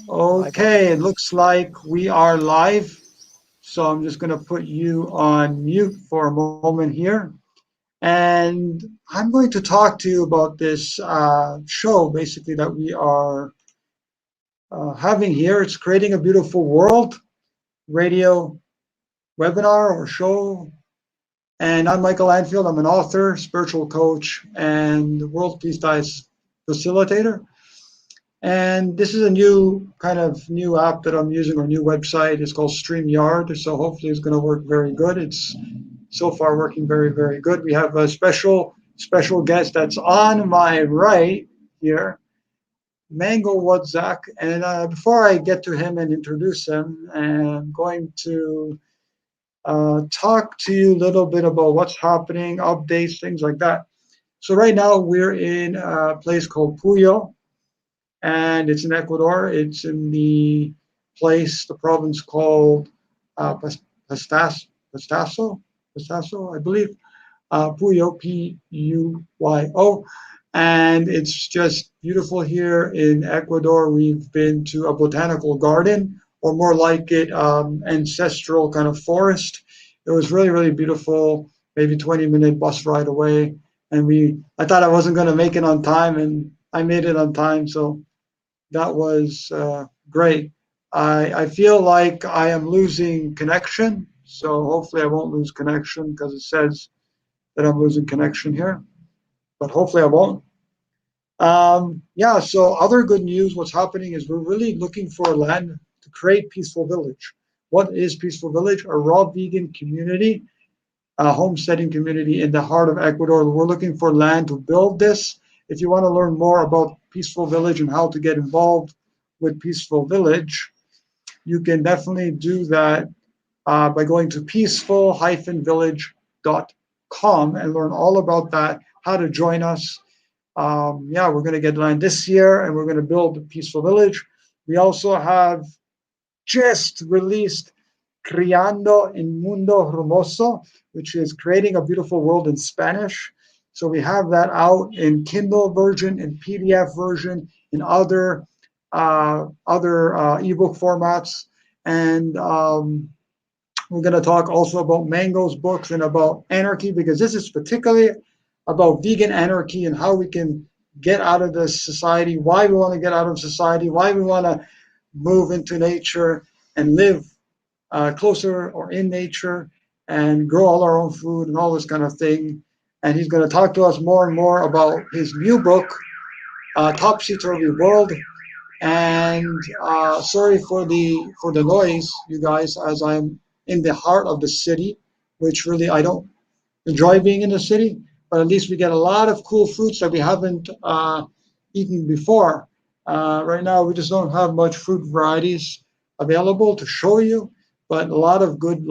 Okay, it looks like we are live. So I'm just going to put you on mute for a moment here. And I'm going to talk to you about this show basically that we are having here. It's Creating a Beautiful World radio webinar or show. And I'm Michael Anfield. I'm an author, spiritual coach, and World Peace Dice facilitator. And this is a new app that I'm using, or new website. It's called StreamYard. So hopefully it's going to work very good. It's so far working very, very good. We have a special guest that's on my right here, Mango Wadzak. And before I get to him and introduce him, I'm going to talk to you a little bit about what's happening, updates, things like that. So right now we're in a place called Puyo, and it's in Ecuador. It's in the province called Pastaso, Pastaso, I believe. Puyo, Puyo, and it's just beautiful here in Ecuador. We've been to a botanical garden, or more like it, ancestral kind of forest. It was really, really beautiful. Maybe 20-minute bus ride away, and I thought I wasn't going to make it on time, and I made it on time. So that was great. I feel like I am losing connection, so hopefully I won't lose connection because it says that I'm losing connection here, but hopefully I won't. Yeah, so other good news, what's happening is we're really looking for land to create Peaceful Village. What is Peaceful Village? A raw vegan community, a homesteading community in the heart of Ecuador. We're looking for land to build this. If you want to learn more about Peaceful Village and how to get involved with Peaceful Village, you can definitely do that by going to peaceful-village.com and learn all about that, how to join us. Yeah, we're going to get land this year and we're going to build a Peaceful Village. We also have just released Criando un Mundo Hermoso, which is creating a beautiful world in Spanish. So we have that out in Kindle version, in PDF version, in other ebook formats, and we're going to talk also about Mango's books and about anarchy, because this is particularly about vegan anarchy and how we can get out of this society, why we want to get out of society, why we want to move into nature and live closer or in nature and grow all our own food and all this kind of thing. And he's going to talk to us more and more about his new book, Topsy Turvy World. And sorry for the noise, you guys, as I'm in the heart of the city, which really I don't enjoy being in the city, but at least we get a lot of cool fruits that we haven't eaten before. Right now, we just don't have much fruit varieties available to show you, but lot of good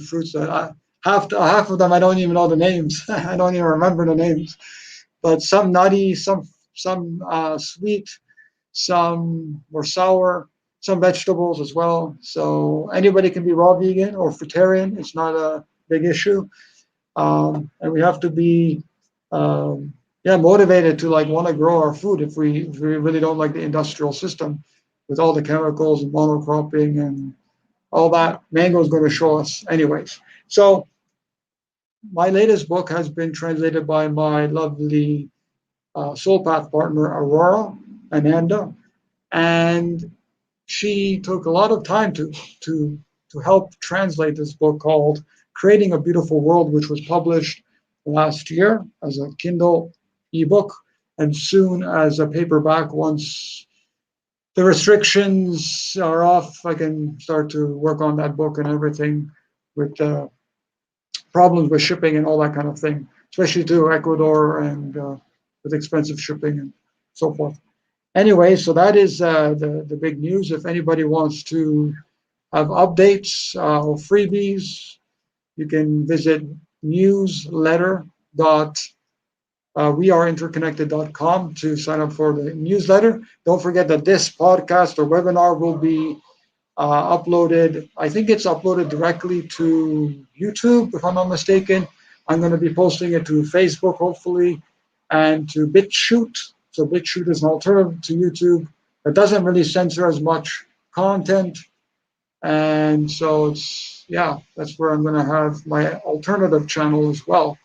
fruits that half of them I don't even know the names. I don't even remember the names, but some nutty, some sweet, some more sour, some vegetables as well. So anybody can be raw vegan or fruitarian. It's not a big issue, and we have to be yeah, motivated to like want to grow our food if we really don't like the industrial system with all the chemicals and monocropping and all that. Mango is going to show us anyways. So my latest book has been translated by my lovely soul path partner Aurora Ananda, and she took a lot of time to help translate this book called Creating a Beautiful World, which was published last year as a Kindle ebook and soon as a paperback. Once the restrictions are off, I can start to work on that book and everything with problems with shipping and all that kind of thing, especially to Ecuador and with expensive shipping and so forth. Anyway, so that is the big news. If anybody wants to have updates or freebies, you can visit newsletter.weareinterconnected.com to sign up for the newsletter. Don't forget that this podcast or webinar will be uploaded. I think it's uploaded directly to YouTube, if I'm not mistaken. I'm going to be posting it to Facebook, hopefully, and to BitChute. So BitChute is an alternative to YouTube. It doesn't really censor as much content. And so it's, yeah, that's where I'm going to have my alternative channel as well.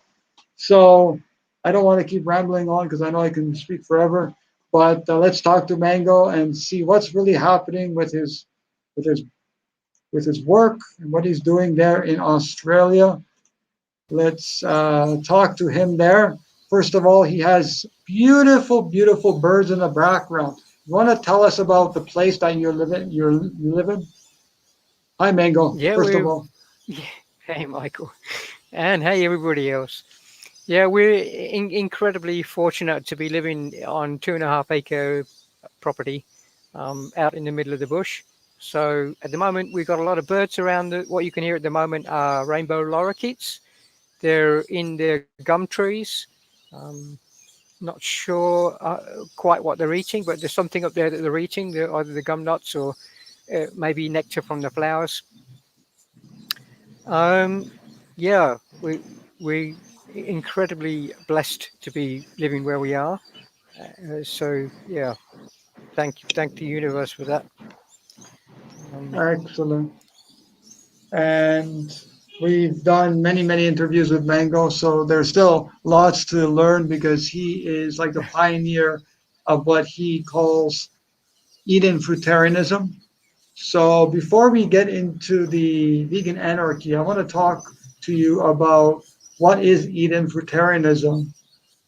So I don't want to keep rambling on because I know I can speak forever. But let's talk to Mango and see what's really happening with his with his work and what he's doing there in Australia. Let's talk to him there. First of all, he has beautiful, beautiful birds in the background. You want to tell us about the place that you live in? Hi, Mango. Yeah, First of we're all, yeah. Hey, Michael, and hey, everybody else. Yeah, we're incredibly fortunate to be living on 2.5 acre property out in the middle of the bush. So at the moment, we've got a lot of birds around. What you can hear at the moment are rainbow lorikeets. They're in their gum trees. Um, Not sure quite what they're eating, but there's something up there that they're eating. They're either the gum nuts or maybe nectar from the flowers. Um, yeah, we incredibly blessed to be living where we are. So yeah, thank the universe for that. Um, excellent. And we've done many, many interviews with Mango, so there's still lots to learn because he is like the pioneer of what he calls Eden fruitarianism. So before we get into the vegan anarchy, I want to talk to you about what is Eden fruitarianism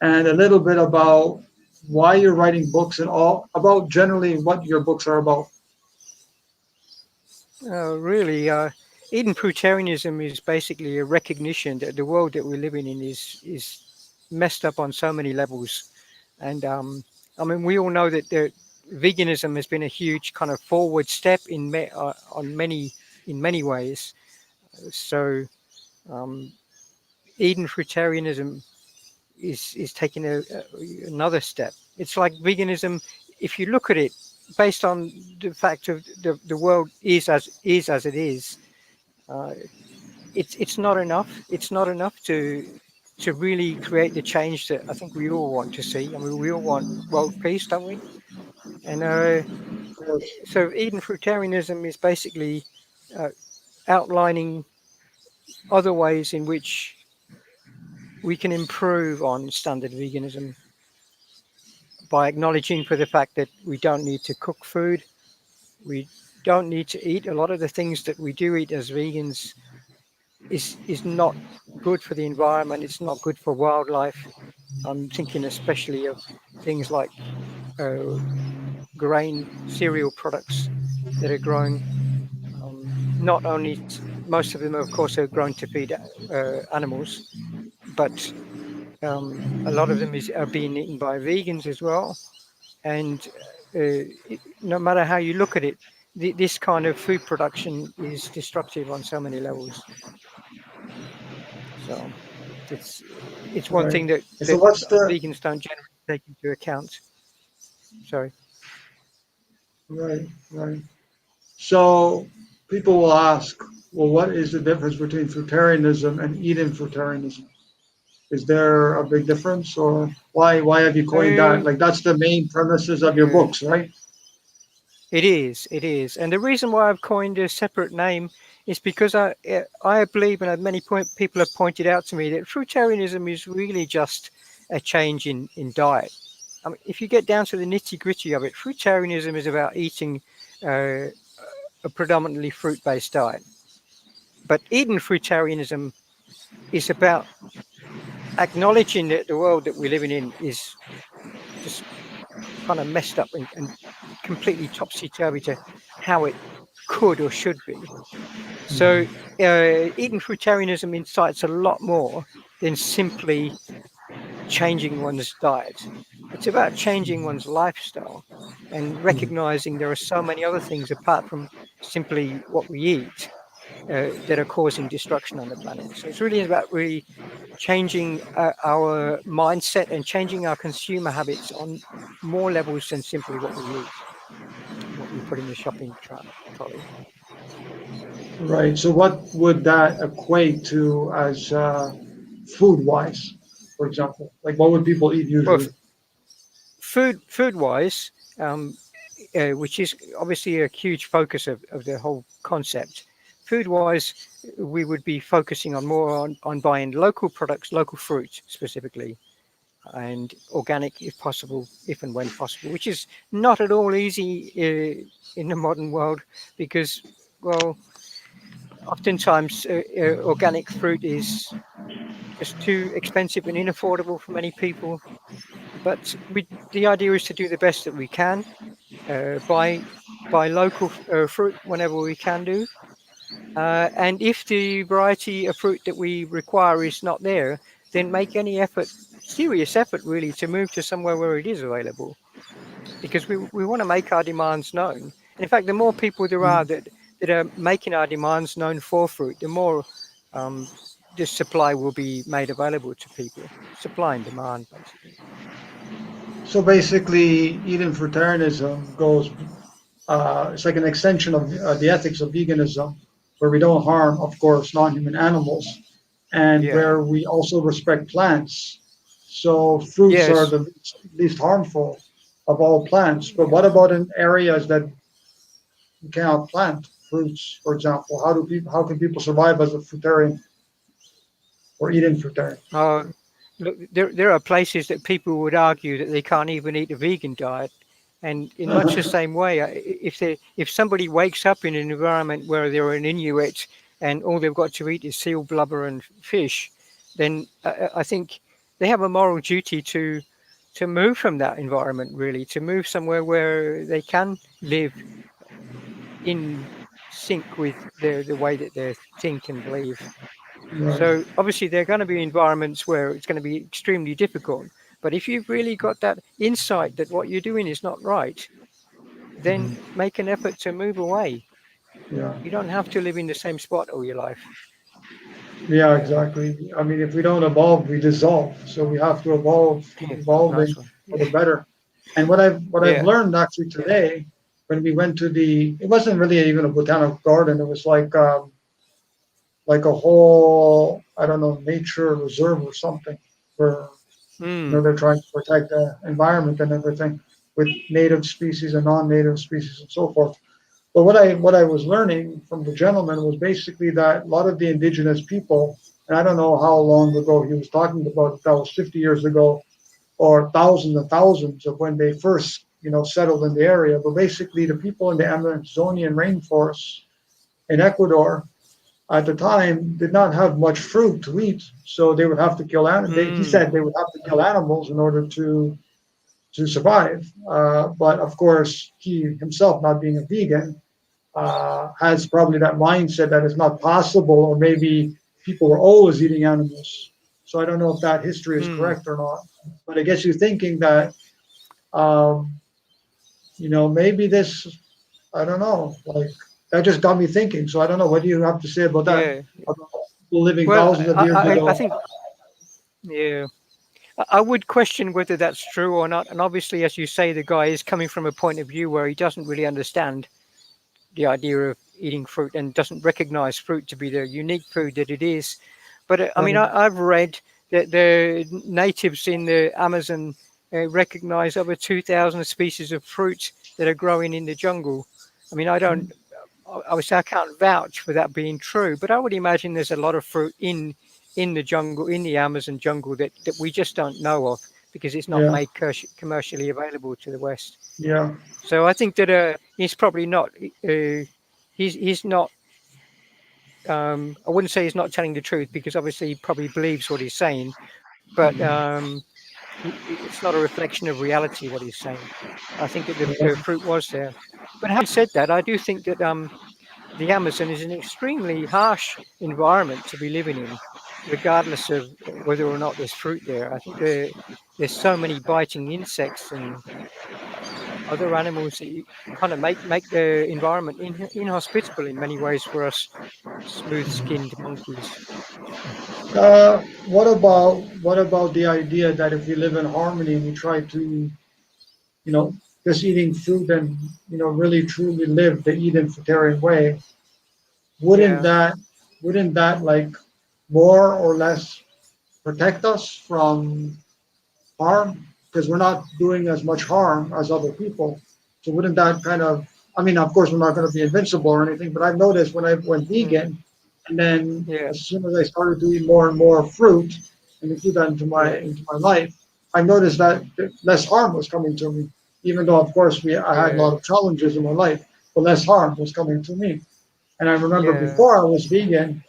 and a little bit about why you're writing books and all about generally what your books are about. Really, Eden Fruitarianism is basically a recognition that the world that we're living in is messed up on so many levels. And I mean, we all know that veganism has been a huge kind of forward step on many ways. So um, Eden Fruitarianism is taking another step. It's like veganism. If you look at it, based on the fact of the world is as it is, uh, it's not enough. It's not enough to really create the change that I think we all want to see. I mean, we all want world peace, don't we? And Yes. so Eden Fruitarianism is basically uh, outlining other ways in which we can improve on standard veganism by acknowledging for the fact that we don't need to cook food, we don't need to eat a lot of the things that we do eat as vegans is not good for the environment. It's not good for wildlife. I'm thinking especially of things like uh, grain cereal products that are grown. Not only most of them, of course, are grown to feed animals, but a lot of them are being eaten by vegans as well. And no matter how you look at it, this kind of food production is destructive on so many levels. So it's it's one Right. thing that And so that what's the vegans don't generally take into account. Sorry. right, right. So people will ask, well, what is the difference between fruitarianism and Eden fruitarianism? Is there a big difference, or why have you coined that? Um, Like that's the main premises of your yeah, books, right? it is, and the reason why I've coined a separate name is because I believe, and many people have pointed out to me that fruitarianism is really just a change in diet. I mean, if you get down to the nitty gritty of it, fruitarianism is about eating uh, a predominantly fruit based diet. But Eden fruitarianism is about acknowledging that the world that we're living in is just kind of messed up and completely topsy turvy to how it could or should be. So, Eden fruitarianism incites a lot more than simply changing one's diet. It's about changing one's lifestyle and recognizing there are so many other things apart from simply what we eat that are causing destruction on the planet. So it's really about really changing our mindset and changing our consumer habits on more levels than simply what we eat, what we put in the shopping trolley. Right. So what would that equate to as food wise, for example? Like what would people eat Well, usually? food wise. Um, which is obviously a huge focus of the whole concept. Food-wise, we would be focusing on more on buying local products, local fruit specifically, and organic if possible, if and when possible, which is not at all easy in the modern world because, well, oftentimes organic fruit is just too expensive and unaffordable for many people. But the idea is to do the best that we can, buy local fruit whenever we can do. And if the variety of fruit that we require is not there, then make any effort, serious effort really, to move to somewhere where it is available. Because we want to make our demands known. And in fact, the more people there are that are making our demands known for fruit, the more um, this supply will be made available to people. Supply and demand, basically. So basically, Eden fruitarianism goes, it's like an extension of the ethics of veganism, where we don't harm, of course, non-human animals, and Yeah. where we also respect plants. So fruits are Yes. the least harmful of all plants. But what about in areas that you cannot plant fruits, for example? How can people survive as a fruitarian or Eden fruitarian? Uh, Look, there are places that people would argue that they can't even eat a vegan diet. And in much the same way, if somebody wakes up in an environment where they're an Inuit and all they've got to eat is seal blubber and fish, then I think they have a moral duty to move from that environment, really, to move somewhere where they can live in sync with the way that they think and believe. Right. So obviously there are going to be environments where it's going to be extremely difficult. But if you've really got that insight that what you're doing is not right, then make an effort to move away. Yeah. You don't have to live in the same spot all your life. Yeah, exactly. I mean, if we don't evolve, we dissolve. So we have to evolve, keep Yeah, evolving nice one. for Yeah, the better. And what I've yeah. learned actually today, when we went to it wasn't really even a botanical garden. It was like a whole, I don't know, nature reserve or something, where Mm, they're trying to protect the environment and everything with native species and non-native species and so forth. But what I was learning from the gentleman was basically that a lot of the indigenous people, and I don't know how long ago he was talking about, if that was 50 years ago or thousands and thousands of when they first, settled in the area. But basically, the people in the Amazonian rainforests in Ecuador at the time did not have much fruit to eat, so they would have to kill animals. He mm, said they would have to kill animals in order to survive. But of course, he himself, not being a vegan, has probably that mindset that it's not possible, or maybe people were always eating animals. So I don't know if that history is mm. correct or not. But I guess you're thinking that, um, maybe this, I don't know, like that just got me thinking. So I don't know. What do you have to say about that? Yeah. About people living Well, thousands of years I ago. think, yeah. I would question whether that's true or not. And obviously, as you say, the guy is coming from a point of view where he doesn't really understand the idea of eating fruit and doesn't recognize fruit to be the unique food that it is. But I mean, Right. I've read that the natives in the Amazon recognize over 2,000 species of fruit that are growing in the jungle. I mean, I don't, obviously, I can't vouch for that being true, but I would imagine there's a lot of fruit in the jungle, in the Amazon jungle, that we just don't know of because it's not Yeah. made commercially available to the West. Yeah. So I think that he's probably not. He's not. I wouldn't say he's not telling the truth because obviously he probably believes what he's saying, but it's not a reflection of reality what he's saying. I think that the fruit was there. But having said that, I do think that the Amazon is an extremely harsh environment to be living in, regardless of whether or not there's fruit there. I think there's so many biting insects and other animals that you kind of make the environment inhospitable in many ways for us smooth-skinned monkeys. What about the idea that if we live in harmony and we try to, you know, just eating fruit and really truly live the Eden fruitarian way, wouldn't Yeah. that wouldn't that like more or less protect us from harm? Because we're not doing as much harm as other people. So wouldn't that kind of, I mean, of course, we're not going to be invincible or anything, but I've noticed when I went mm, vegan, and then yeah, as soon as I started to eat more and more fruit and include that yeah, into my life, I noticed that less harm was coming to me. Even though, of course, I had a yeah, lot of challenges in my life, but less harm was coming to me. And I remember yeah, before I was vegan,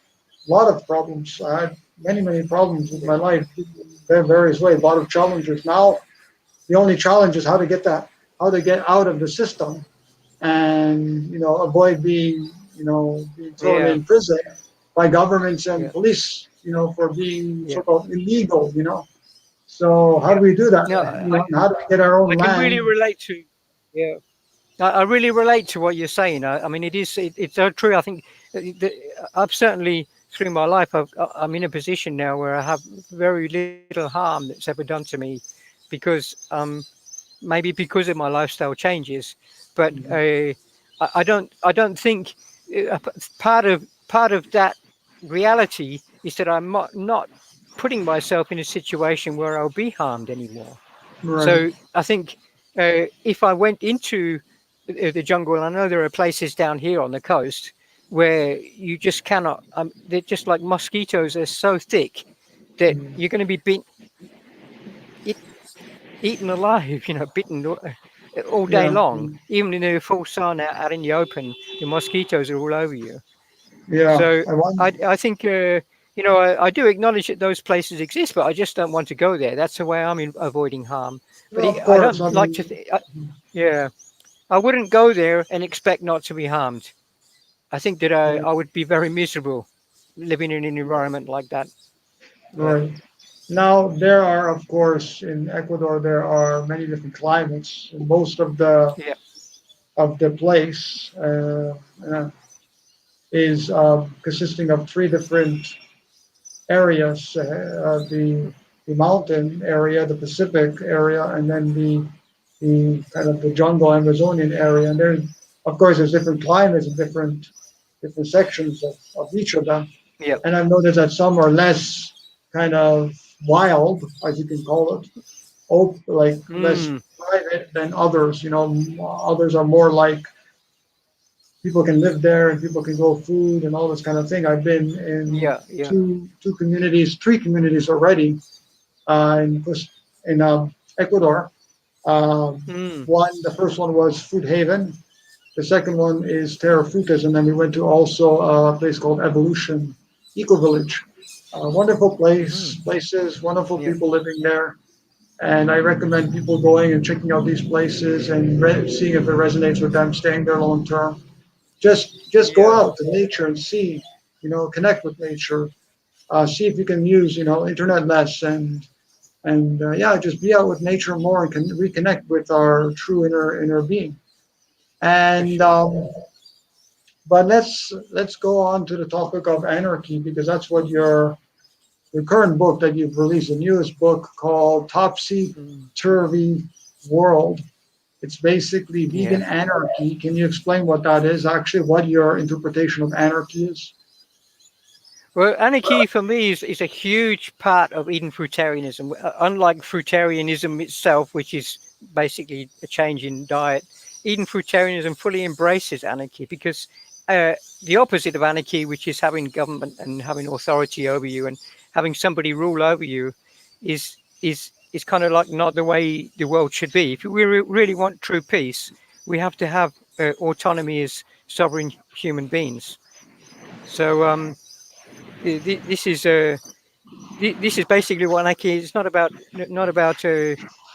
a lot of problems. I had many problems with yeah, my life in various ways, a lot of challenges. Now the only challenge is how to get out of the system and avoid being being thrown yeah, in prison by governments and yeah, police for being yeah, so-called illegal. So how yeah. do we do that? No, And how do we get our I own can really land? relate to. Yeah, I really relate to what you're saying. I mean, it's so true. I think that I've certainly through my life, I'm in a position now where I have very little harm that's ever done to me, because maybe because of my lifestyle changes. But Mhm. I don't think part of that reality is that I'm not putting myself in a situation where I'll be harmed anymore. Right. So I think if I went into the jungle, and I know there are places down here on the coast where you just cannot. They're just like mosquitoes. They're so thick that Mhm. you're going to be eat, eaten alive. Bitten all day Yeah. long. Even in the full sun out in the open, the mosquitoes are all over you. Yeah. So I want. I think I do acknowledge that those places exist, but I just don't want to go there. That's the way I'm avoiding harm. But Well, of I course. don't I like to. mean, Yeah, I wouldn't go there and expect not to be harmed. I think that right. I would be very miserable living in an environment like that. Yeah, Right. Now there are, of course, in Ecuador there are many different climates. And most yeah, of the place is consisting of three different areas: the mountain area, the Pacific area, and then the kind of the jungle Amazonian area. And there's, of course, there's different climates and different sections of each of them. yeah. And I've noticed that some are less kind of wild, as you can call it, like less Mm, private than others. Others are more like people can live there and people can grow food and all this kind of thing. I've been in yeah, yeah. two communities, three communities already in Ecuador. Um, Mm, the first one was Food Haven. The second one is Terra Frutas, and then we went to also a place called Evolution Eco Village. Wonderful mm, places, wonderful yeah, people living there, and I recommend people going and checking out these places and seeing if it resonates with them, staying there long term. Just go yeah, out to nature and see, connect with nature. See if you can use internet less and yeah, just be out with nature more and can reconnect with our true inner being. for And sure. but let's go on to the topic of anarchy because that's what your current book that you've released, a newest book called Topsy Mm, Turvy World. It's basically yeah. vegan anarchy. Can you explain what that is? Actually, what your interpretation of anarchy is? Well, anarchy for me is a huge part of Eden fruitarianism. Unlike fruitarianism itself, which is basically a change in diet, Eden fruitarianism fully embraces anarchy because uh, the opposite of anarchy, which is having government and having authority over you and having somebody rule over you, is kind of like not the way the world should be. If we really want true peace, we have to have autonomy as sovereign human beings. So this is this is basically what anarchy is. It's not about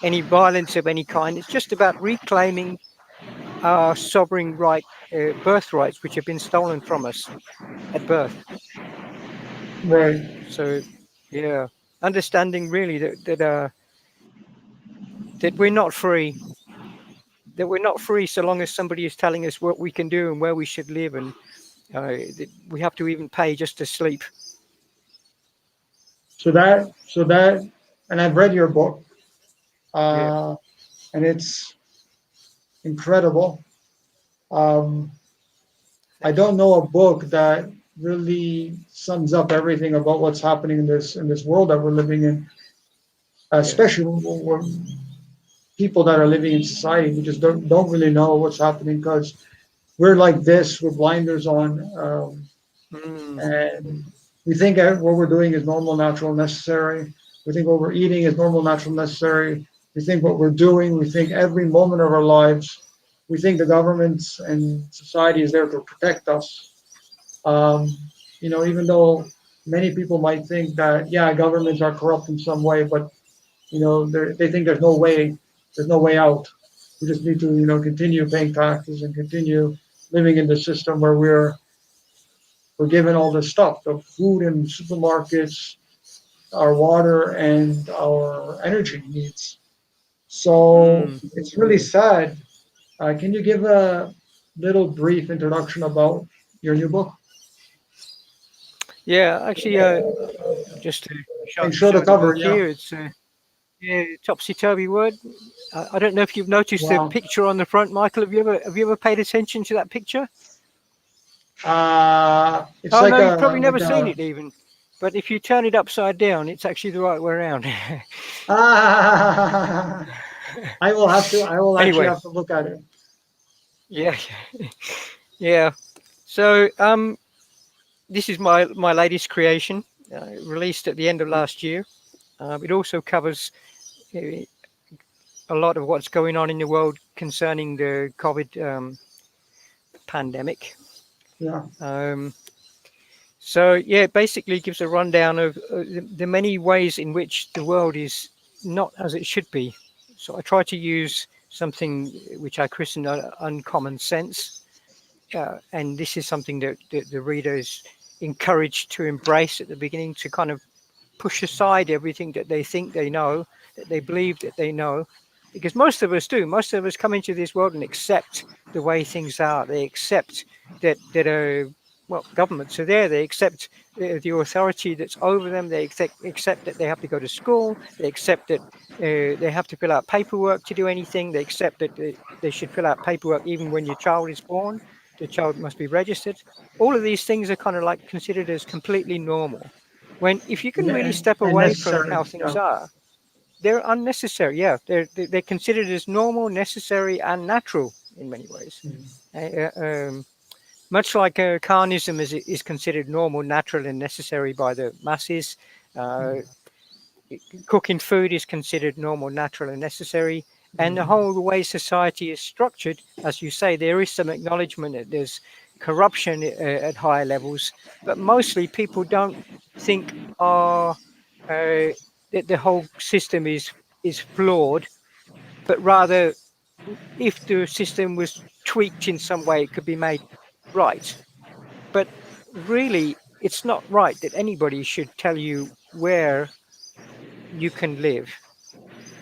any violence of any kind. It's just about reclaiming our sovereign birthrights, which have been stolen from us at birth. Right. So, yeah, understanding really that we're not free. That we're not free so long as somebody is telling us what we can do and where we should live, and that we have to even pay just to sleep. So that, and I've read your book, Yeah, uh, and it's incredible. Um, I thank you. don't know a book that really sums up everything about what's happening in this world that we're living in, Yeah, especially people that are living in society. We just don't really know what's happening because we're like this with blinders on, Mm. and we think that what we're doing is normal, natural, necessary. We think what we're eating is normal, natural, necessary. We think what we're doing. We think every moment of our lives. We think the governments and society is there to protect us. Um, even though many people might think that, yeah, governments are corrupt in some way, but they think there's no way out. We just need to, continue paying taxes and continue living in the system where we're given all this stuff, the food in supermarkets, our water, and our energy needs. So Mm. it's really sad. Can you give a little brief introduction about your new book Yeah, actually, just to and show the show the cover? book Yeah. here, it's yeah, topsy-turvy word. I don't know if you've noticed the Wow. picture on the front, Michael. Have you ever paid attention to that picture? It's Oh like no, you've a probably like never seen a it even. But if you turn it upside down, it's actually the right way around. ah. I will actually Anyway, have to look at it. yeah, yeah. So this is my latest creation, released at the end of last year. It also covers uh, a lot of what's going on in the world concerning the COVID pandemic. Yeah. Um, so yeah, it basically gives a rundown of the many ways in which the world is not as it should be. So I try to use something which I christen uncommon sense, and this is something that the reader is encouraged to embrace at the beginning, to kind of push aside everything that they think they know, that they believe that they know, because most of us do. Most of us come into this world and accept the way things are. They accept that well, governments are there. They accept the authority that's over them. They accept that they have to go to school. They accept that they have to fill out paperwork to do anything. They accept that they should fill out paperwork even when your child is born. The child must be registered. All of these things are kind of like considered as completely normal, when if you can really step And away from necessary. how Yeah. things are, they're unnecessary. Yeah, they're considered as normal, necessary, and natural in many ways. Mm. Uh, um, Much like carnism is considered normal, natural, and necessary by the masses, uh, cooking food is considered normal, natural, and necessary. And the whole way society is structured, as you say, there is some acknowledgement that there's corruption at higher levels, but mostly people don't think that the whole system is flawed, but rather if the system was tweaked in some way, it could be made right. But really, it's not right that anybody should tell you where you can live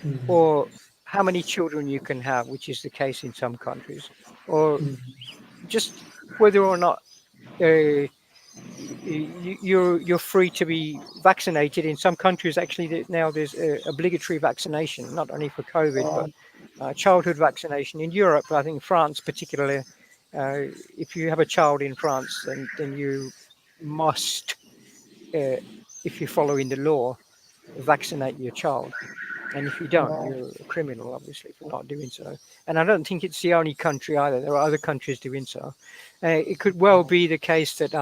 Mm. or how many children you can have, which is the case in some countries, or Mm. just whether or not uh, you're free to be vaccinated. In some countries, actually, now there's obligatory vaccination, not only for COVID but childhood vaccination. In Europe, I think France particularly, if you have a child in France, then you must, if you're following the law, vaccinate your child. And if you don't, Wow. you're a criminal, obviously, for not doing so. And I don't think it's the only country either. There are other countries doing so. It could well be the case that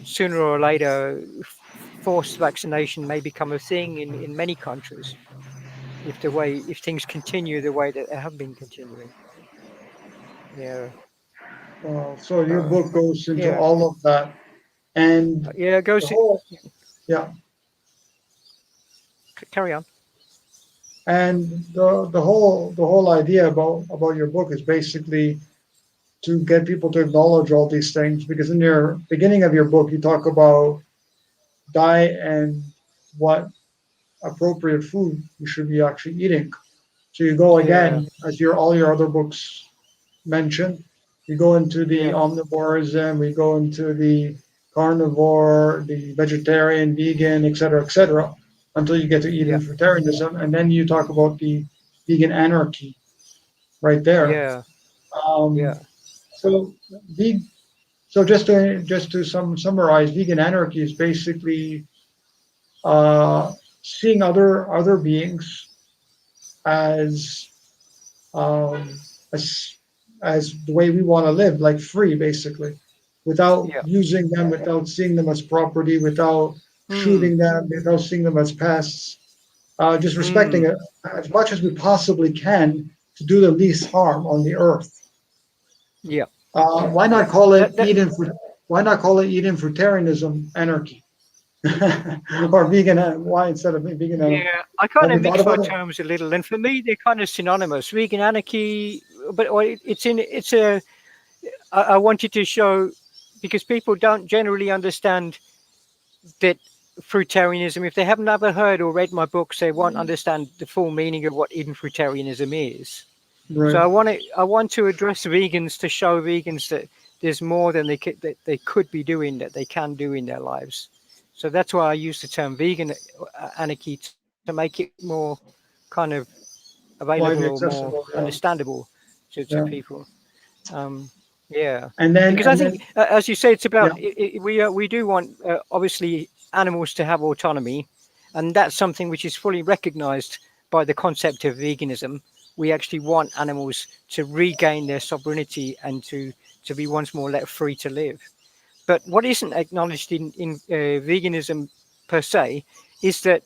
sooner or later forced vaccination may become a thing in many countries if things continue the way that they have been continuing. Yeah. So your Uh, book goes into yeah. all of that, and Yeah. Go the see. whole yeah, Carry on. and the whole idea about your book is basically to get people to acknowledge all these things, because in your beginning of your book you talk about diet and what appropriate food you should be actually eating. So you go Yeah. again, as all your other books mention, we go into the Yeah. omnivorism, we go into the carnivore, the vegetarian, vegan, et cetera, until you get to Yeah. eating vegetarianism, and then you talk about the vegan anarchy right there. Yeah. Um, Yeah. so, ve- so just to summarize, vegan anarchy is basically uh, seeing other beings as um, as as the way we want to live, like free, basically, without Yeah. using them, without seeing them as property, without Mm, shooting them, without seeing them as pests, just respecting mm, it as much as we possibly can to do the least harm on the earth. yeah. Why Yeah. not call it That, Why not call it Eden fruitarianism anarchy or vegan? Why instead of vegan anarchy? yeah, I Have kind you of thought mix my about it? terms a little, and for me, they're kind of synonymous. Vegan anarchy, but it's in it's a. I wanted to show because people don't generally understand that fruitarianism. If they haven't ever heard or read my books, they won't understand the full meaning of what Eden fruitarianism is. So Right. I want to address vegans to show vegans that there's more than that they could be doing that they can do in their lives. So that's why I use the term vegan anarchy to make it more kind of available Widely or more accessible. Yeah. understandable to Yeah. people. Um, yeah, because I And think, then, as you say, it's about yeah. we do want obviously animals to have autonomy, and that's something which is fully recognised by the concept of veganism. We actually want animals to regain their sovereignty and to be once more let free to live. But what isn't acknowledged in veganism per se is that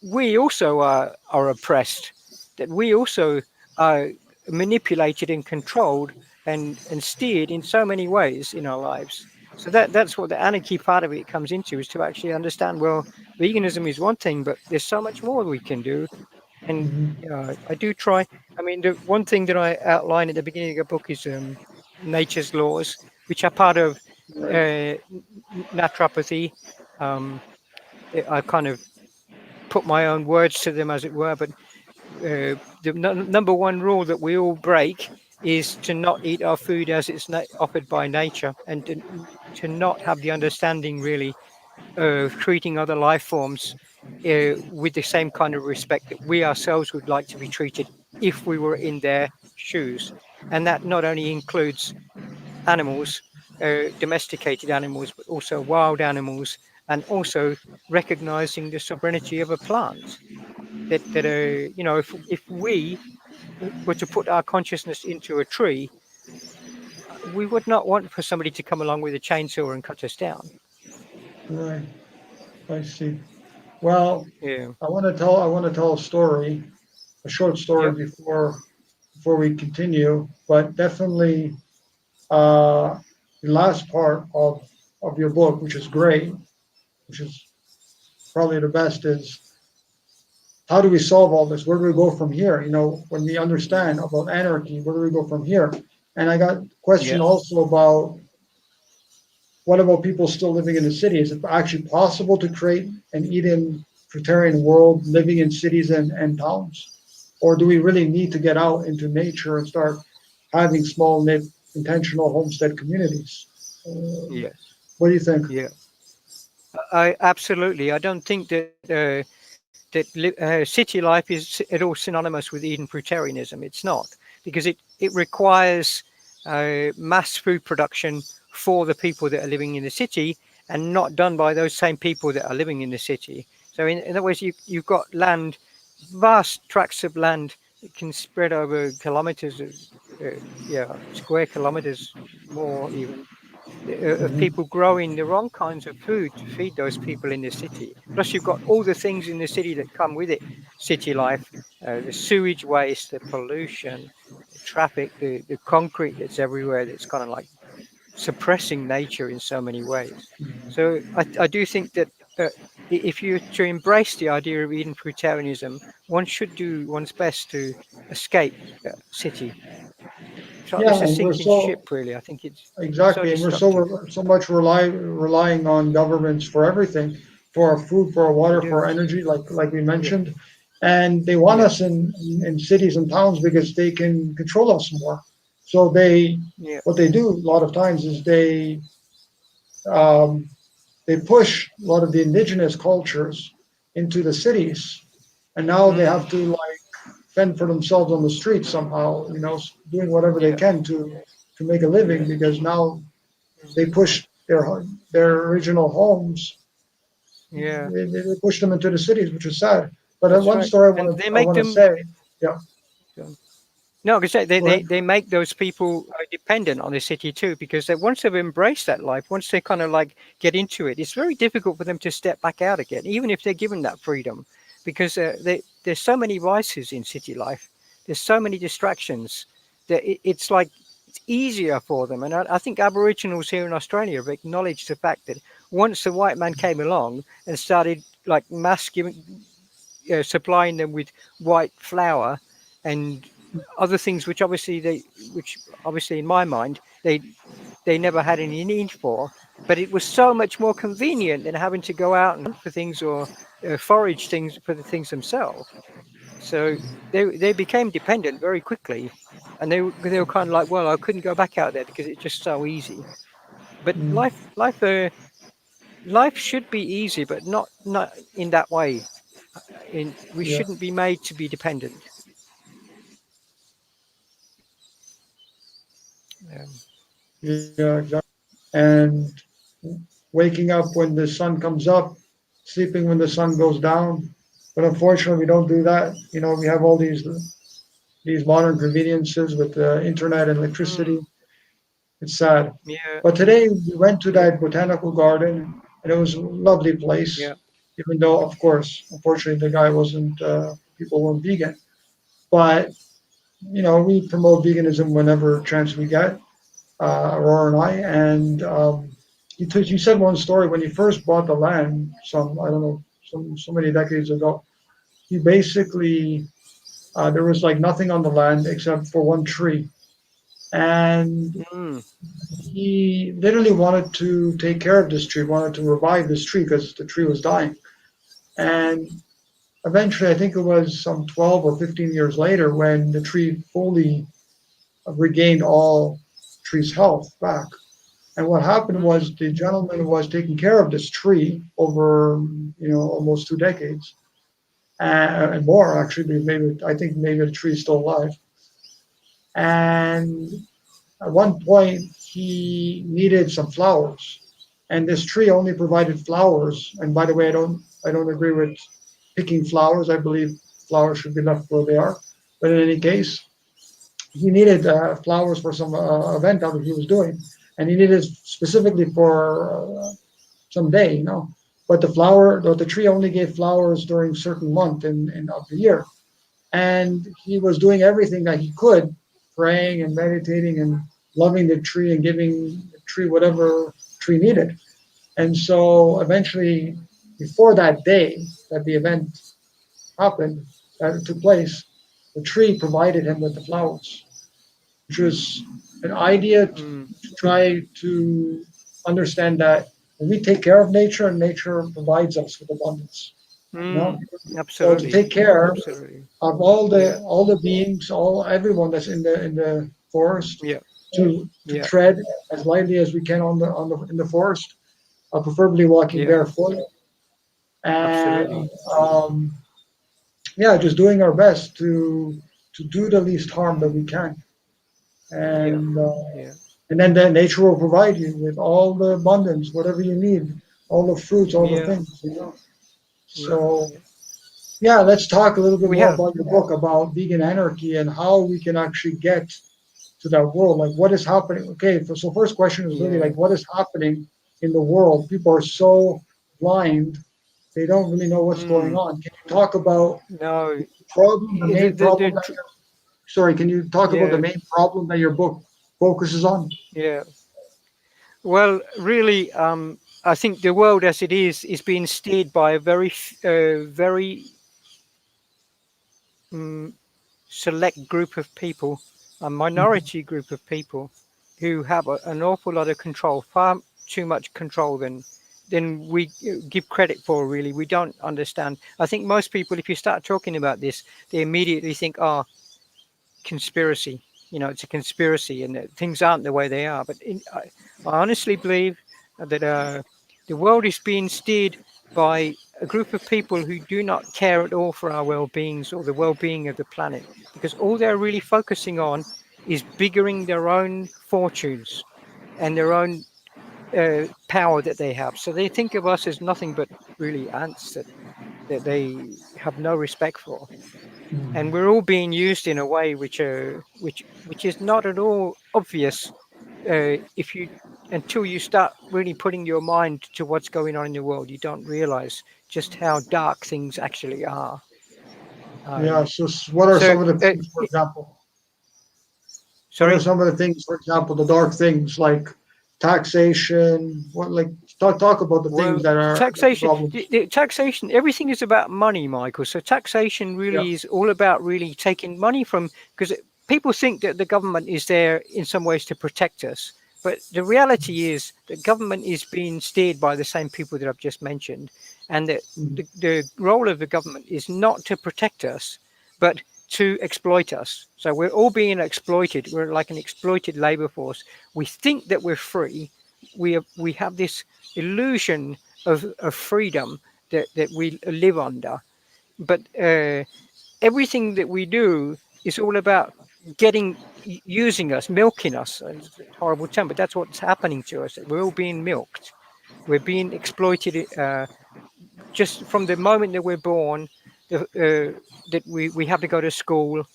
we also are oppressed, that we also are manipulated and controlled and steered in so many ways in our lives. So that's what the anarchy part of it comes into, is to actually understand, well, veganism is one thing, but there's so much more we can do. And Mhm. I do try. I mean, the one thing that I outline at the beginning of the book is nature's laws, which are part of Right. naturopathy. Um, I kind of put my own words to them, as it were. But the number one rule that we all break is to not eat our food as it's offered by nature, and to not have the understanding really of treating other life forms with the same kind of respect that we ourselves would like to be treated if we were in their shoes. And that not only includes animals, domesticated animals, but also wild animals, and also recognizing the sovereignty of a plant. That if we were to put our consciousness into a tree, we would not want for somebody to come along with a chainsaw and cut us down. Right. I see. Well, Yeah, I want to tell a story, a short story yeah, before we continue, but definitely uh, the last part of your book, which is great, which is probably the best, is how do we solve all this? Where do we go from here? You know, when we understand about anarchy, where do we go from here? And I got a yeah. question also about what about people still living in the city? Is it actually possible to create an Eden fruitarian world living in cities and towns? Or do we really need to get out into nature and start having small knit intentional homestead communities? Yes, What do you think? yeah. I absolutely. I don't think that city life is at all synonymous with Eden fruitarianism. It's not, because it requires mass food production for the people that are living in the city, and not done by those same people that are living in the city. So in other words, you've got land, vast tracts of land that can spread over kilometers of square kilometers, more even, of Mhm. people growing the wrong kinds of food to feed those people in the city. Plus, you've got all the things in the city that come with it: city life, the sewage waste, the pollution, the traffic, the concrete that's everywhere. That's kind of like suppressing nature in so many ways. So I do think that if you're to embrace the idea of Eden fruitarianism, one should do one's best to escape city. It's like Yeah, this a and we're sinking so ship, really. I think it's so exactly, and we're destructive. so much relying on governments for everything, for our food, for our We water, do. for our energy, like we Yeah. mentioned, and they want Yeah. us in cities and towns because they can control us more. So they Yeah. what they do a lot of times is um, they push a lot of the indigenous cultures into the cities, and now they Mm. have to like fend for themselves on the streets somehow, you know, doing whatever they Yeah. can to make a living Yeah. because now Mm. they pushed their original homes. Yeah. They pushed them into the cities, which is sad. But That's one right. story And they I make want to them. say. Yeah. So, no, because Go ahead. they make those people dependent on the city too, because once they've embraced that life, once they kind of like get into it, it's very difficult for them to step back out again, even if they're given that freedom, because there's so many vices in city life, there's so many distractions that it's like it's easier for them. And I think Aboriginals here in Australia have acknowledged the fact that once the white man came along and started like mass giving, supplying them with white flour and other things which obviously in my mind they never had any need for, but it was so much more convenient than having to go out and hunt for things or forage things for the things themselves. So they became dependent very quickly, and they were kind of like, well, I couldn't go back out there because it's just so easy. But Mm, life should be easy, but not in that way. We yeah. shouldn't be made to be dependent. Um, Yeah, exactly. And waking up when the sun comes up, sleeping when the sun goes down. But unfortunately, we don't do that. You know, we have all these modern conveniences with the internet and mm, electricity. It's sad. yeah, But today we went to yeah, that botanical garden, and it was a lovely place. yeah. Even though, of course, unfortunately, the guy wasn't. People weren't vegan, but you know, we promote veganism whenever chance we get. Aurora and I, and you said one story when you first bought the land. Some I don't know, so many decades ago. He basically there was like nothing on the land except for one tree, and Mm, he literally wanted to take care of this tree, wanted to revive this tree because the tree was dying. And eventually, I think it was some 12 or 15 years later when the tree fully regained all tree's health back. And what happened mm, was the gentleman was taking care of this tree over, almost 2 decades and more actually. Maybe I think maybe the tree's still alive. And at one point, he needed some flowers, and this tree only provided flowers. And by the way, I don't agree with picking flowers. I believe flowers should be left where they are. But in any case, he needed flowers for some event that he was doing, and he needed specifically for some day, But the tree only gave flowers during certain month in of the year, and he was doing everything that he could, praying and meditating and loving the tree and giving the tree whatever tree needed. And so eventually, before that day that the event happened, that it took place, the tree provided him with the flowers, which was an idea mm, to try to understand that when we take care of nature, and nature provides us with abundance. You know, mm. so to Absolutely, take care absolutely. of all Yeah, the beings, everyone that's in the forest, yeah, to yeah, tread as lightly as we can on the in the forest, preferably walking yeah. barefoot, and Absolutely. yeah, just doing our best to do the least harm that we can, Yeah, and yeah, then nature will provide you with all the abundance, whatever you need, all the fruits, all the yeah, things. yeah, So yeah. yeah, let's talk a little bit We more have. about your book about vegan anarchy and how we can actually get to that world. Like what is happening? Okay, so first question is really Yeah. like what is happening in the world? People are so blind, they don't really know what's going Mm. on. Can you talk about No. the main problem that sorry, can you talk about the Yeah, main problem that your book focuses on? yeah. Well, really, I think the world as it is being steered by a very um, select group of people, a Mhm. minority group of people who have an awful lot of control, far too much control than we give credit for. Really, we don't understand. I think most people, if you start talking about this, they immediately think, "Oh, conspiracy." It's a conspiracy, and that things aren't the way they are. But I honestly believe that the world is being steered by a group of people who do not care at all for our well-beings or the well-being of the planet, because all they're really focusing on is biggering their own fortunes and their own power that they have. So they think of us as nothing but really ants that they have no respect for. and we're all being used in a way which is not at all obvious if you until you start really putting your mind to what's going on in the world. You don't realize just how dark things actually are. Yeah. Um, So what are so, some of the things, for example? What are sorry. some of the things, for example, the dark things like taxation? What like talk about the things Well, that are the taxation, problems. the taxation, everything is about money, Michael. So taxation Yeah. really is all about really taking money from, because people think that the government is there in some ways to protect us. But the reality is that government is being steered by the same people that I've just mentioned. And that Mhm. the role of the government is not to protect us, but to exploit us. So we're all being exploited. We're like an exploited labor force. We think that we're free. We have this illusion of freedom that we live under. But everything that we do is all about using us, milking us. It's a horrible term, but that's what's happening to us. We're all being milked. We're being exploited just from the moment that we're born. That we have to go to school,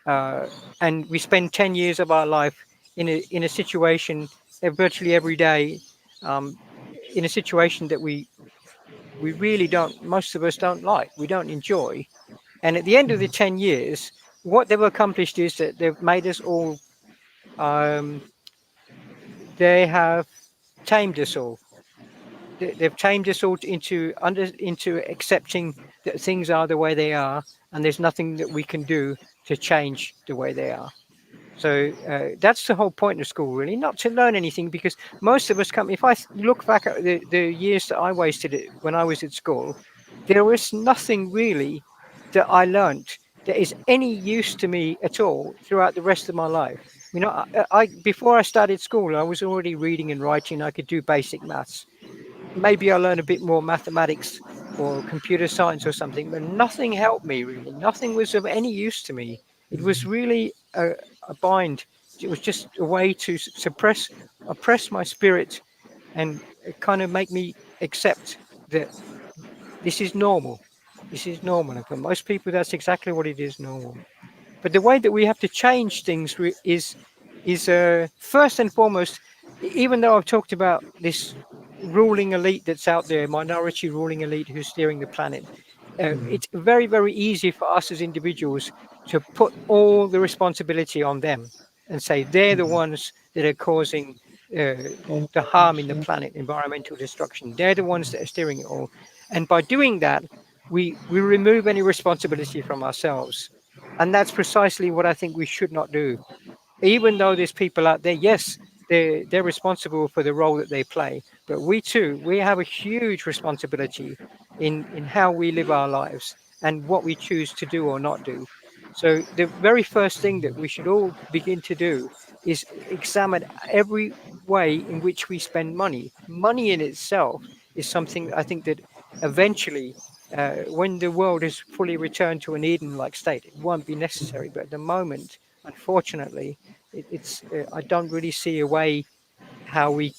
uh, and we spend 10 years of our life in a situation virtually every day, um, in a situation that we really don't, most of us don't like, we don't enjoy. And at the end of the 10 years, what they've accomplished is that they've made us all, um, they have tamed us all. They've tamed us all into accepting that things are the way they are, and there's nothing that we can do to change the way they are. So that's the whole point of school, really, not to learn anything, because most of us come. If I look back at the years that I wasted when I was at school, there was nothing really that I learnt that is any use to me at all throughout the rest of my life. You know, before I started school, I was already reading and writing. I could do basic maths. Maybe I learned a bit more mathematics or computer science or something, but nothing helped me really. Nothing was of any use to me. It was really a bind. It was just a way to oppress my spirit, and kind of make me accept that this is normal. This is normal. And for most people, that's exactly what it is, normal. But the way that we have to change things is first and foremost, even though I've talked about this ruling elite that's out there, minority ruling elite who's steering the planet, Mhm. it's very, very easy for us as individuals to put all the responsibility on them and say they're the ones that are causing the harm in the Yeah. planet, environmental destruction. They're the ones that are steering it all. And by doing that, we remove any responsibility from ourselves. And that's precisely what I think we should not do. Even though there's people out there, yes, they're responsible for the role that they play, but we too, we have a huge responsibility in how we live our lives and what we choose to do or not do. So the very first thing that we should all begin to do is examine every way in which we spend money. Money in itself is something I think that eventually, when the world is fully returned to an Eden-like state, it won't be necessary. But at the moment, unfortunately, it's I don't really see a way how we.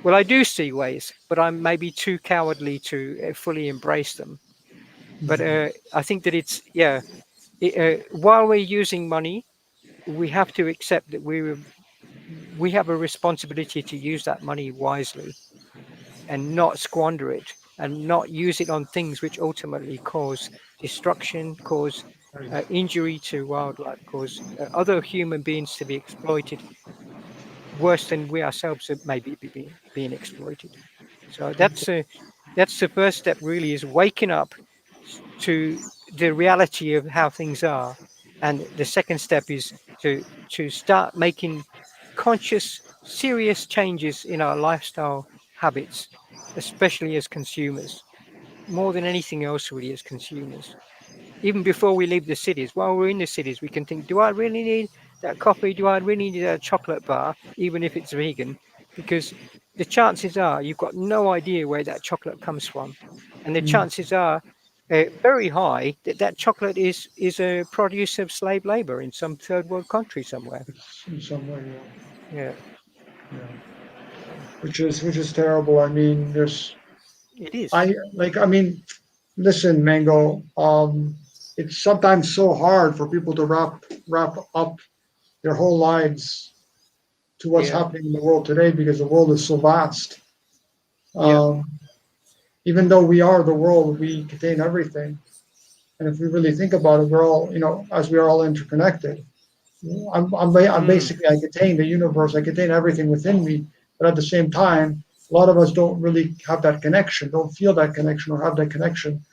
Well, I do see ways, but I'm maybe too cowardly to fully embrace them. But I think that it's yeah. While we're using money, we have to accept that we have a responsibility to use that money wisely and not squander it and not use it on things which ultimately cause destruction, cause injury to wildlife, cause other human beings to be exploited worse than we ourselves are maybe being exploited. So that's the first step. Really, is waking up to the reality of how things are, and the second step is to start making conscious, serious changes in our lifestyle habits, especially as consumers, more than anything else, really, as consumers. Even before we leave the cities, while we're in the cities, we can think, do I really need that coffee? Do I really need a chocolate bar, even if it's vegan? Because the chances are you've got no idea where that chocolate comes from. And the Mm. chances are very high that that chocolate is a produce of slave labor in some third world country somewhere. It's in some way, Yeah, yeah. so Which is terrible. I mean, there's it is. I like. I mean, listen, Mango. it's sometimes so hard for people to wrap up their whole lives to what's Yeah, happening in the world today because the world is so vast. yeah, Um, Even though we are the world, we contain everything. And if we really think about it, we're all, as we are all interconnected. I'm mm, basically, I contain the universe, I contain everything within me. But at the same time, a lot of us don't really have that connection, don't feel that connection or have that connection,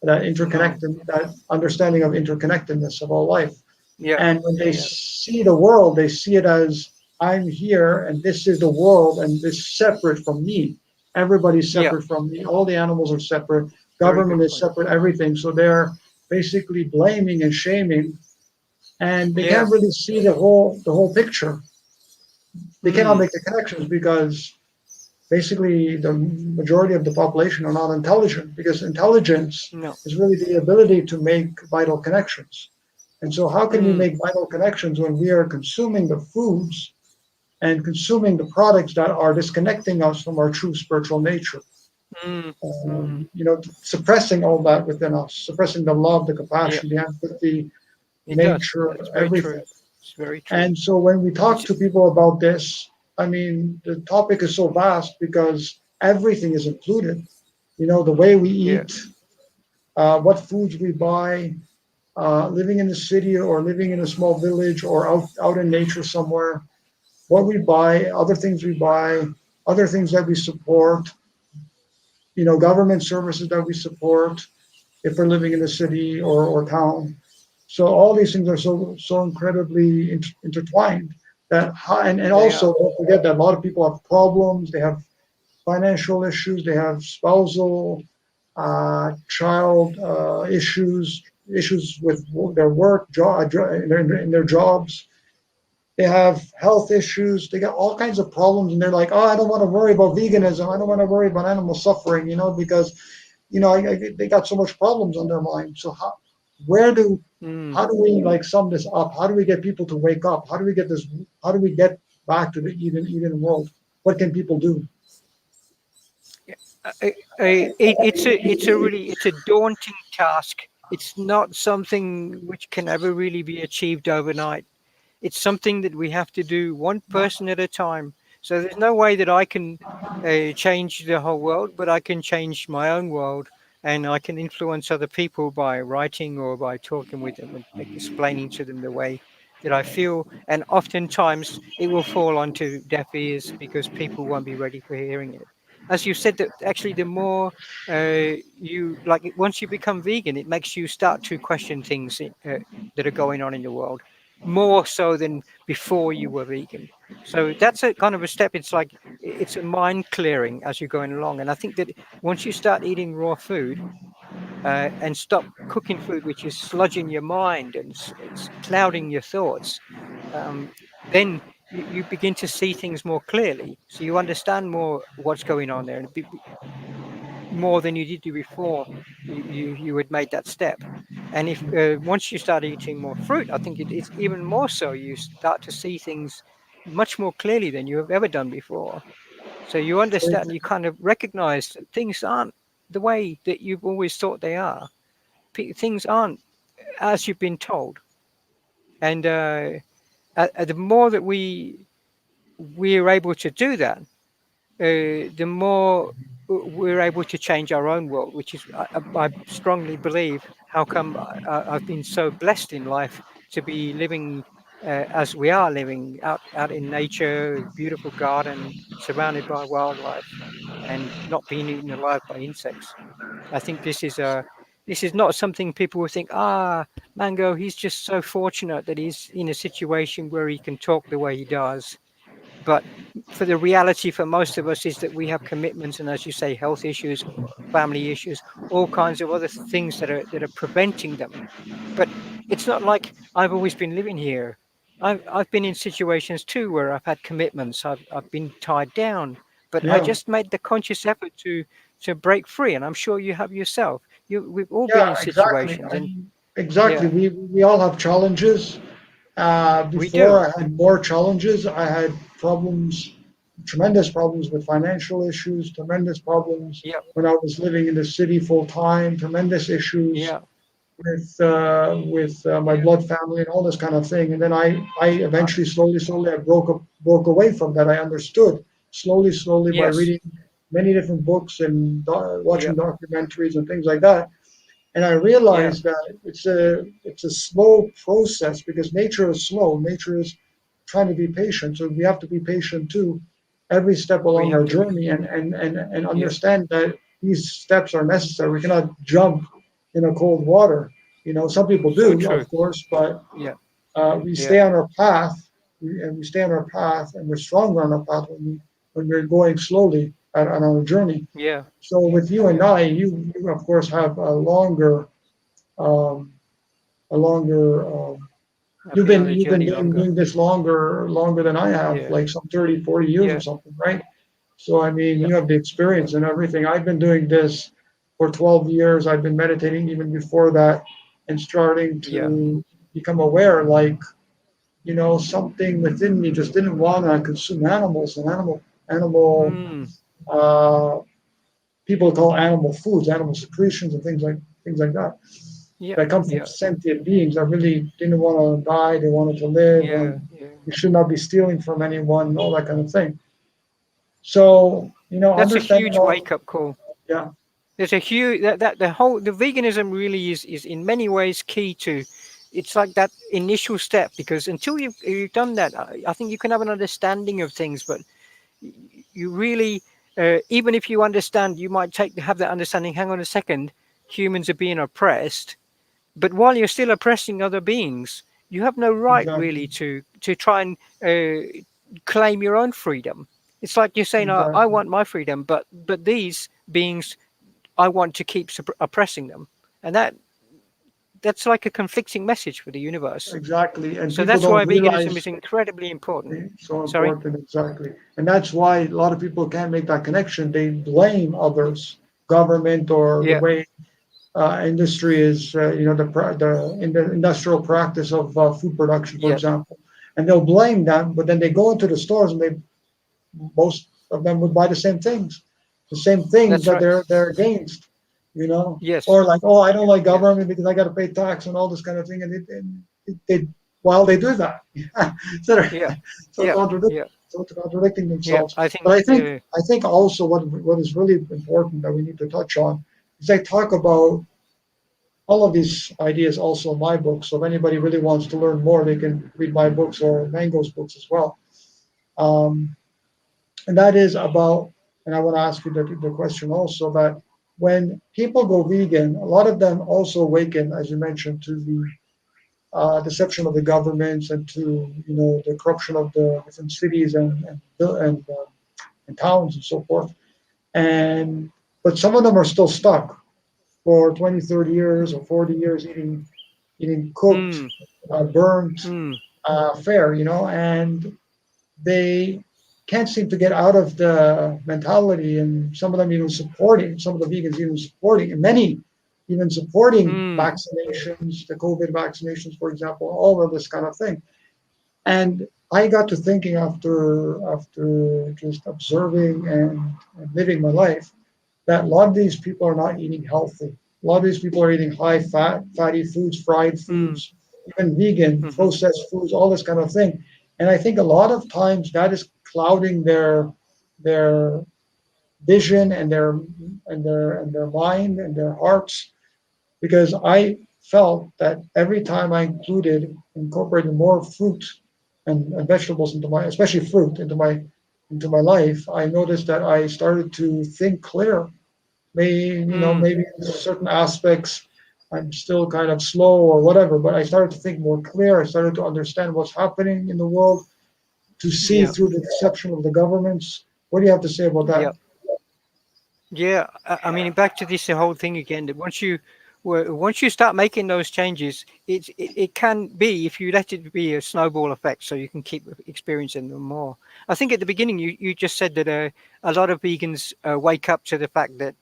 that no, interconnected, that understanding of interconnectedness of all life. yeah, And when yeah, they yeah, see the world, they see it as I'm here and this is the world and this is separate from me. Everybody's yeah. separate from me. All the animals are separate. Very good Government is point. separate, everything. So they're basically blaming and shaming, and they Yeah, can't really see the whole picture. They cannot mm, make the connections because basically the majority of the population are not intelligent, because intelligence no, is really the ability to make vital connections. And so, how can we mm, make vital connections when we are consuming the foods and consuming the products that are disconnecting us from our true spiritual nature? mm, mm. Suppressing all that within us, suppressing the love, the Yeah, compassion, the empathy, it does. nature, That's very true. everything. It's very true. And so when we talk It's to people about this, I mean, the topic is so vast because everything is included. The way we yeah, eat, what foods we buy, living in the city or living in a small village or out in nature somewhere, what we buy, other things that we support, government services that we support if we're living in a city or town. So all these things are so incredibly intertwined and they are. also don't forget that a lot of people have problems. They have financial issues. They have spousal, child issues with their work, in their jobs. They have health issues. They got all kinds of problems, and they're like, "Oh, I don't want to worry about veganism. I don't want to worry about animal suffering," because they got so much problems on their mind. So where do Mm. how do we like sum this up? How do we get people to wake up? How do we get this? How do we get back to the Eden world? What can people do? It's a daunting task. It's not something which can ever really be achieved overnight. It's something that we have to do one person at a time. So there's no way that I can change the whole world, but I can change my own world, and I can influence other people by writing or by talking with them and explaining to them the way that I feel. And oftentimes it will fall onto deaf ears because people won't be ready for hearing it. As you said, that actually the more you like, once you become vegan, it makes you start to question things that are going on in the world more so than before you were vegan. So that's a kind of a step. It's like it's a mind clearing as you're going along. And I think that once you start eating raw food and stop cooking food, which is sludging your mind and it's clouding your thoughts, then you begin to see things more clearly. So you understand more what's going on there, and more than you did before you had made that step. And if once you start eating more fruit, I think it's even more so. You start to see things much more clearly than you have ever done before. So you understand, you kind of recognize that things aren't the way that you've always thought they are. Things aren't as you've been told. And the more that we're able to do that, the more we're able to change our own world, which is, I strongly believe, how come I've been so blessed in life to be living as we are living out in nature, beautiful garden, surrounded by wildlife, and not being eaten alive by insects. I think this is not something people will think, Mango, he's just so fortunate that he's in a situation where he can talk the way he does. But for the reality for most of us is that we have commitments, and as you say, health issues, family issues, all kinds of other things that are preventing them. But it's not like I've always been living here. I've been in situations too where I've had commitments. I've been tied down, but I Yeah, just made the conscious effort to break free, and I'm sure you have yourself. We've all been yeah, in exactly. situations, and Exactly. yeah, We all have challenges. we do. Before I had more challenges. I had problems, tremendous problems with financial issues, tremendous problems Yeah, when I was living in the city full time, tremendous issues yeah, with my blood family and all this kind of thing. And then I eventually slowly I broke away from that. I understood slowly by Yes. reading many different books and Yeah. watching documentaries and things like that. And I Yeah. realized that it's a slow process because nature is slow. Nature is trying to be patient. So we have to be patient too, every step We along have our to. journey and Yeah. understand that these steps are necessary. We cannot jump in a cold water. Some people So do, true. of course, but Yeah. we Yeah. stay on our path, and we stay on our path, and we're stronger on our path when we're going slowly on our journey. Yeah. So with you and Yeah. I, you of course have um, a longer. I've been on the You've been journey doing longer. this longer than I have, Yeah. like some 30, 40 years or Yeah. something, right? So I mean, Yeah. you have the experience and everything. I've been doing this for 12 years. I've been meditating even before that, and starting Yeah. to become aware, like something within me just didn't want to consume animals and animal Mm. uh, people call animal foods, animal secretions, and things like that Yeah. that come from Yeah. sentient beings that really didn't want to die. They wanted to live, Yeah. and Yeah. we should not be stealing from anyone, all that kind of thing. So That's a understanding huge all, wake up call. yeah, There's a huge that the veganism really is in many ways key to. It's like that initial step because until you've done that, I think you can have an understanding of things, but you really, even if you understand, you might have that understanding. Hang on a second, humans are being oppressed, but while you're still oppressing other beings, you have no right exactly, really to try and claim your own freedom. It's like you're saying, I exactly. want my freedom, but these beings, I want to keep oppressing them, and that's like a conflicting message for the universe. Exactly, and So people that's don't why veganism realize is incredibly important. it's so Sorry. important. Exactly, and that's why a lot of people can't make that connection. They blame others, government, or the Yeah. way industry is, in the industrial practice of food production, for Yeah. example, and they'll blame them. But then they go into the stores, and most of them would buy the same things That's that right. they're against, Yes. or like, oh, I don't like Yeah. government because I got to pay tax and all this kind of thing, and they while they do that, so Yeah. so Yeah. contradict, Yeah. so contradicting Yeah. themselves. I But think. I think also what is really important that we need to touch on is I talk about all of these ideas also in my book. So if anybody really wants to learn more, they can read my books or Mango's books as well. Um, and that is about, and I want to ask you the question also, that when people go vegan, a lot of them also awaken, as you mentioned, to the deception of the governments and to the corruption of the different cities and towns and so forth. And but some of them are still stuck for 20, 30 years or 40 years eating cooked, Mm, burnt mm, fare, and they can't seem to get out of the mentality, and some of them even supporting, some of the vegans even supporting, and many even supporting mm. vaccinations, the COVID vaccinations, for example, all of this kind of thing. And I got to thinking after just observing and living my life that a lot of these people are not eating healthy. A lot of these people are eating high fat, fatty foods, fried Mm, foods, even vegan, mhm. processed foods, all this kind of thing. And I think a lot of times that is clouding their vision and their mind and their hearts, because I felt that every time I incorporated more fruit and vegetables into my, especially fruit, into my life, I noticed that I started to think clear. Mm. Maybe in certain aspects I'm still kind of slow or whatever, but I started to think more clear. I started to understand what's happening in the world, to see Yeah. through the deception of the governments. What do you have to say about that? Yeah. Yeah. I mean, back to this whole thing again. That once you start making those changes, it can be, if you let it be, a snowball effect, so you can keep experiencing them more. I think at the beginning you just said that a lot of vegans wake up to the fact that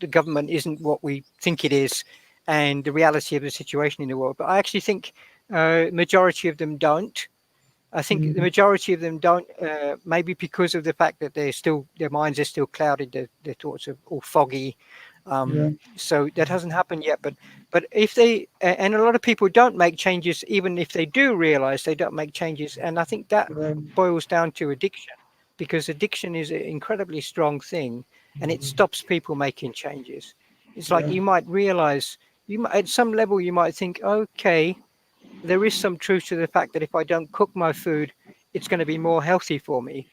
the government isn't what we think it is, and the reality of the situation in the world. But I actually think majority of them don't. I think the Mm, majority of them don't, maybe because of the fact that their minds are still clouded, their thoughts are all foggy. yeah, So that hasn't happened yet. But But if they, and a lot of people don't make changes, even if they do realize they don't make changes. And I think that Right. boils down to addiction, because addiction is an incredibly strong thing, and it stops people making changes. It's like Yeah. you might realize, at some level, you might think, okay, there is some truth to the fact that if I don't cook my food, it's going to be more healthy for me.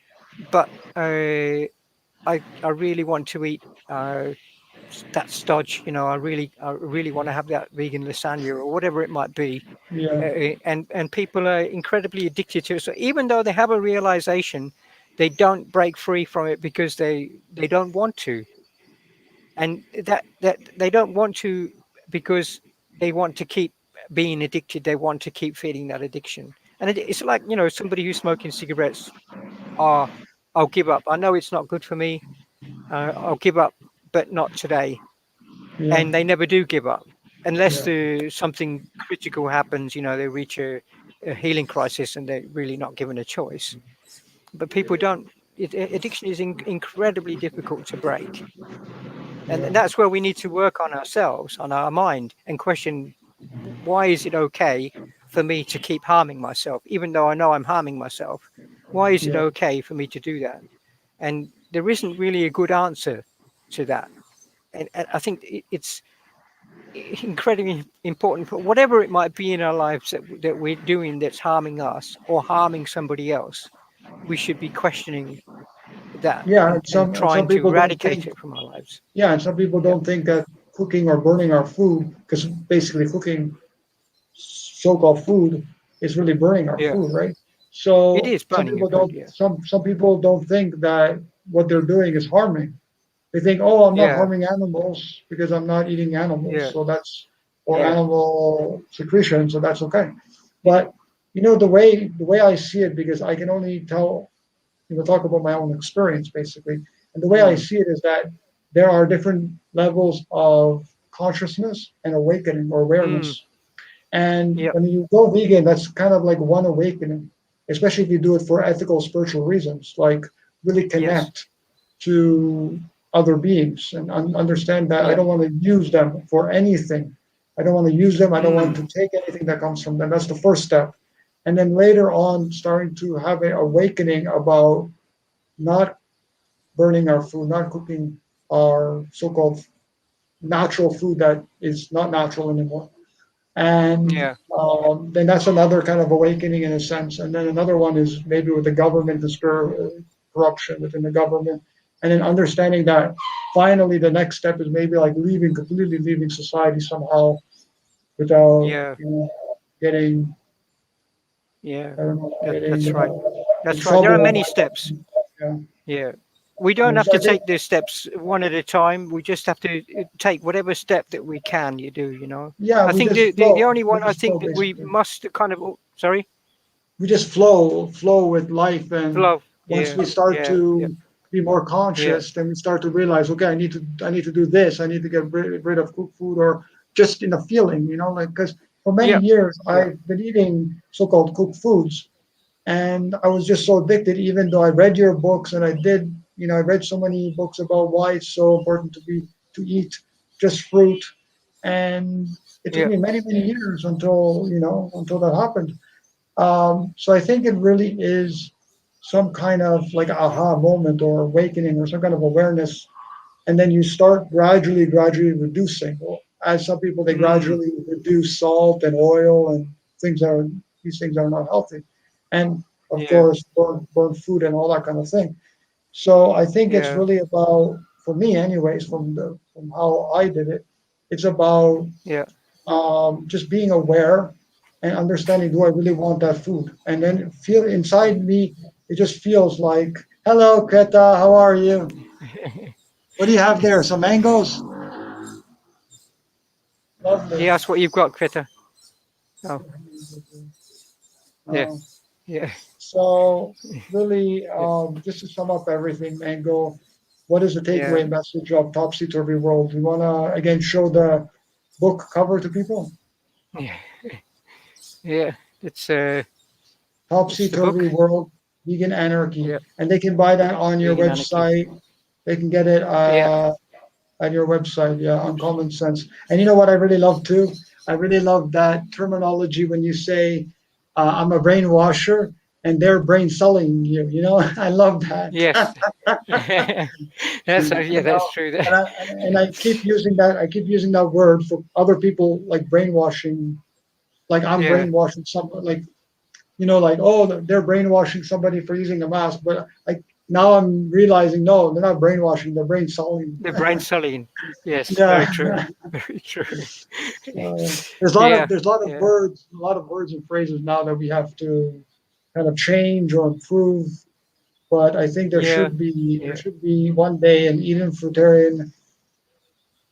But I really want to eat that stodge. I really want to have that vegan lasagna or whatever it might be. Yeah. And people are incredibly addicted to it. So even though they have a realization, they don't break free from it because they don't want to, and that they don't want to because they want to keep being addicted. They want to keep feeding that addiction. And it's like somebody who's smoking cigarettes. Ah, I'll give up. I know it's not good for me. I'll give up, but not today. Yeah. And they never do give up unless Yeah. something critical happens. They reach a healing crisis and they're really not given a choice. But people don't. Addiction is incredibly difficult to break, and Yeah. that's where we need to work on ourselves, on our mind, and question, why is it okay for me to keep harming myself, even though I know I'm harming myself? Why is it Yeah. okay for me to do that? And there isn't really a good answer to that. And I think it's incredibly important for whatever it might be in our lives that we're doing that's harming us or harming somebody else. We should be questioning that Yeah. and And some trying to people don't eradicate think. it from our lives. Yeah, and some people Yeah, don't think that cooking or burning our food, because basically cooking so-called food is really burning our yeah, food, right? it So is burning your food. Yeah, some people don't think that what they're doing is harming. They think, oh, I'm not yeah, harming animals because I'm not eating animals, yeah, so that's or yeah, animal secretion, so that's okay. yeah. But the way I see it, because I can only talk about my own experience basically, and the way I Mm, see it is that there are different levels of consciousness and awakening or mm, awareness. And yep, when you go vegan, that's kind of like one awakening, especially if you do it for ethical, spiritual reasons, like really yes, connect to other beings and understand that I yep, don't want to use them for anything. I don't want to use them. I don't want mm, to take anything that comes from them. That's the first step. And then later on, starting to have an awakening about not burning our food, not cooking our so-called natural food that is not natural anymore. And yeah, then that's another kind of awakening in a sense. And then another one is maybe with the government, corruption within the government, and then understanding that finally the next step is maybe like completely leaving society somehow without yeah, getting, yeah. I don't know, getting That's right. in That's right. There are trouble. many steps. Yeah. Yeah. We don't have So to I think, take the steps one at a time. We just have to take whatever step that we can. yeah, I we think just the flow. only We one I just flow think that we basically. must kind of, sorry, We just flow with life, and flow. once Yeah. we start Yeah. Yeah. to be more Yeah. conscious, then we start to realize, okay, I need to do this. I need to get rid of cooked food, or just in a feeling, like, because for many Yeah. years Yeah. I've been eating so-called cooked foods, and I was just so addicted, even though I read your books and I read so many books about why it's so important to eat just fruit. And it took Yeah. me many, many years until that happened. So I think it really is some kind of like aha moment or awakening or some kind of awareness. And then you start gradually reducing. Well, as some people, they Mm. gradually reduce salt and oil and these things are not healthy. And of Yeah. course, burn food and all that kind of thing. So I think it's Yeah. really about, for me anyways, from how I did it, it's about Yeah. just being aware and understanding, do I really want that food? And then feel inside me, it just feels like, hello, Kreta, how are you? What do you have there? Some mangoes? Lovely. Yeah. That's what you've got, Krita. Oh, yeah. Uh, Yeah. so really, Yeah. just to sum up everything, Mango, what is the Yeah. takeaway message of Topsy Turvy World? You want to again show the book cover to people? Yeah. Yeah. It's Topsy the book. Turvy World, Vegan Anarchy, Yeah. and they can buy that on your Vegan Anarchy. website. They can get it Yeah. at your website. Yeah, Uncommon Sense. And you know what I really love too? I really love that terminology when you say, I'm a brainwasher and they're brain selling you. You know, I love that. Yes. That's yeah, You that's know, true. and I keep using that. I keep using that word for other people, like brainwashing. Like I'm Yeah, brainwashing someone. Like like, oh, they're brainwashing somebody for using a mask. But like now I'm realizing, no, they're not brainwashing. They're brain selling. the brain selling. Yes, very true. Yeah. Very true. There's a lot of Yeah, there's yeah, a lot of words and phrases now that we have to kind of change or improve. But I think yeah, there yeah. should be one day an Eden Fruitarian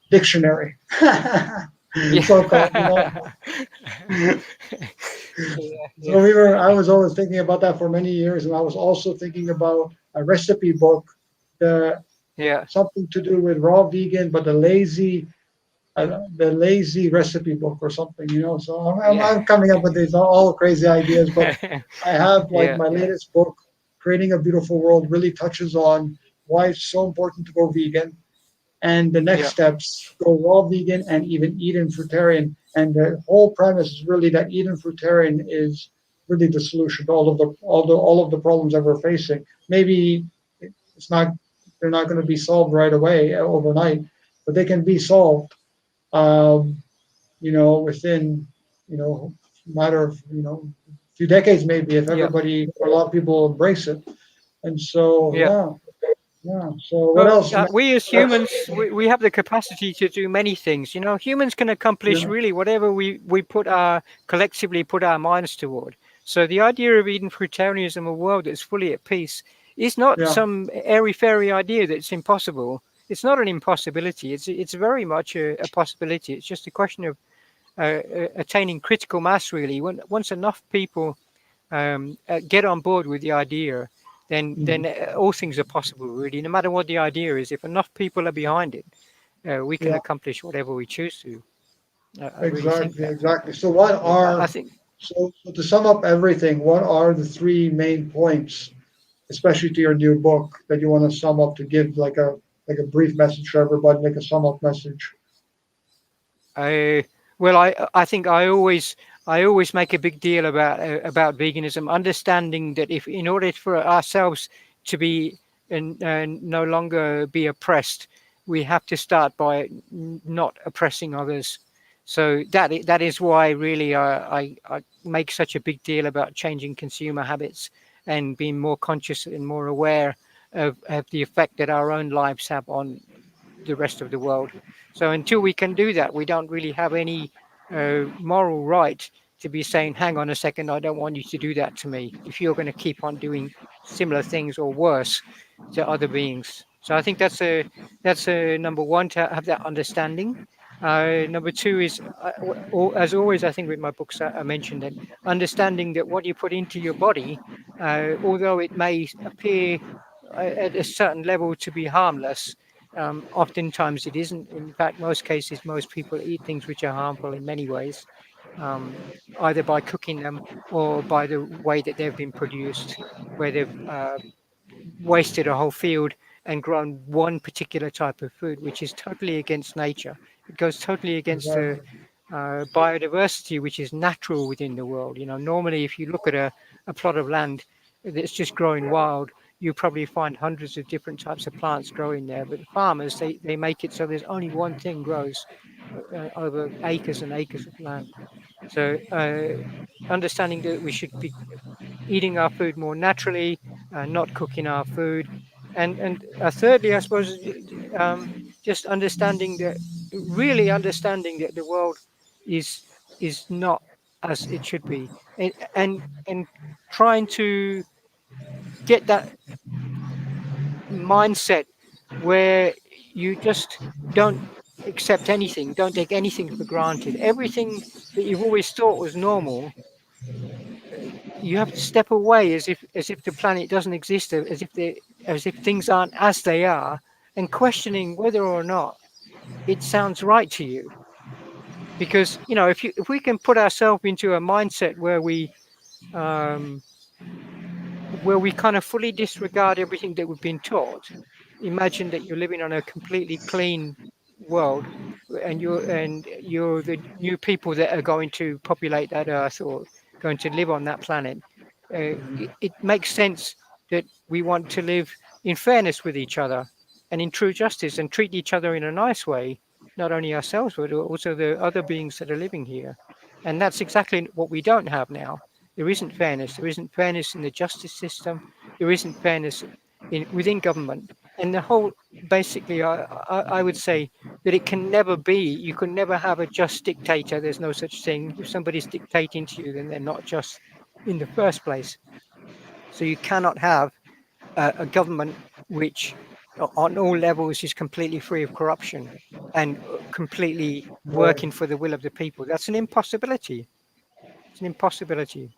dictionary, so called. Yeah. So Yeah, I was always thinking about that for many years, and I was also thinking about a recipe book, the yeah, something to do with raw vegan, but the lazy recipe book or something. So yeah. I'm coming up with these all crazy ideas, but I have like Yeah, my yeah, latest book, Creating a Beautiful World, really touches on why it's so important to go vegan and the next yeah, steps go raw vegan and even Eden fruitarian. And the whole premise is really that Eden fruitarian is really the solution to all of the problems that we're facing. Maybe it's not they're not going to be solved right away overnight, but they can be solved. Um, within a matter of a few decades maybe if yeah, a lot of people embrace it. And so yeah. yeah. So what Well, else? we as humans, we have the capacity to do many things. You know, humans can accomplish Yeah, really whatever we collectively put our minds toward. So the idea of Eden Fruitarianism, a world that's fully at peace, is not yeah, some airy fairy idea that's impossible. It's not an impossibility. It's very much a possibility. It's just a question of attaining critical mass. Really, once enough people get on board with the idea, then mhm, all things are possible. Really, no matter what the idea is, if enough people are behind it, we can yeah. accomplish whatever we choose to. I really think Exactly, that. exactly. So I think. to sum up everything, what are the three main points, especially to your new book, that you want to sum up to give like a brief message to everybody, like a sum up message? I well, I think I always make a big deal about veganism, understanding that if in order for ourselves to be and no longer be oppressed, we have to start by not oppressing others. So that is why really I make such a big deal about changing consumer habits and being more conscious and more aware of the effect that our own lives have on the rest of the world. So until we can do that, we don't really have any moral right to be saying, "Hang on a second, I don't want you to do that to me." If you're going to keep on doing similar things or worse to other beings, so I think that's a number one, to have that understanding. Number two is, as always, I think with my books I mentioned that understanding that what you put into your body, although it may appear at a certain level to be harmless, oftentimes it isn't. In fact, most cases, most people eat things which are harmful in many ways, either by cooking them or by the way that they've been produced, where they've wasted a whole field and grown one particular type of food, which is totally against nature. It goes totally against the Exactly. biodiversity, which is natural within the world. You know, normally if you look at a plot of land that's just growing wild, you probably find hundreds of different types of plants growing there. But the farmers, they make it so there's only one thing grows over acres and acres of land. So understanding that we should be eating our food more naturally, not cooking our food, and thirdly, I suppose, just understanding that, really understanding that the world is is not as it should be, and trying to get that mindset where you just don't accept anything, don't take anything for granted. Everything that you've always thought was normal, you have to step away as if the planet doesn't exist, as if things aren't as they are, and questioning whether or not it sounds right to you. Because if we can put ourselves into a mindset um, where we kind of fully disregard everything that we've been taught. Imagine that you're living on a completely clean world, and you're the new people that are going to populate that earth or going to live on that planet, it makes sense that we want to live in fairness with each other and in true justice and treat each other in a nice way, not only ourselves but also the other beings that are living here. And that's exactly what we don't have now. There isn't fairness. There isn't fairness in the justice system. There isn't fairness within government. And the whole, basically, I would say that it can never be. You can never have a just dictator. There's no such thing. If somebody's dictating to you, then they're not just in the first place. So you cannot have a government which, on all levels, is completely free of corruption and completely Right. working for the will of the people. That's an impossibility. It's an impossibility.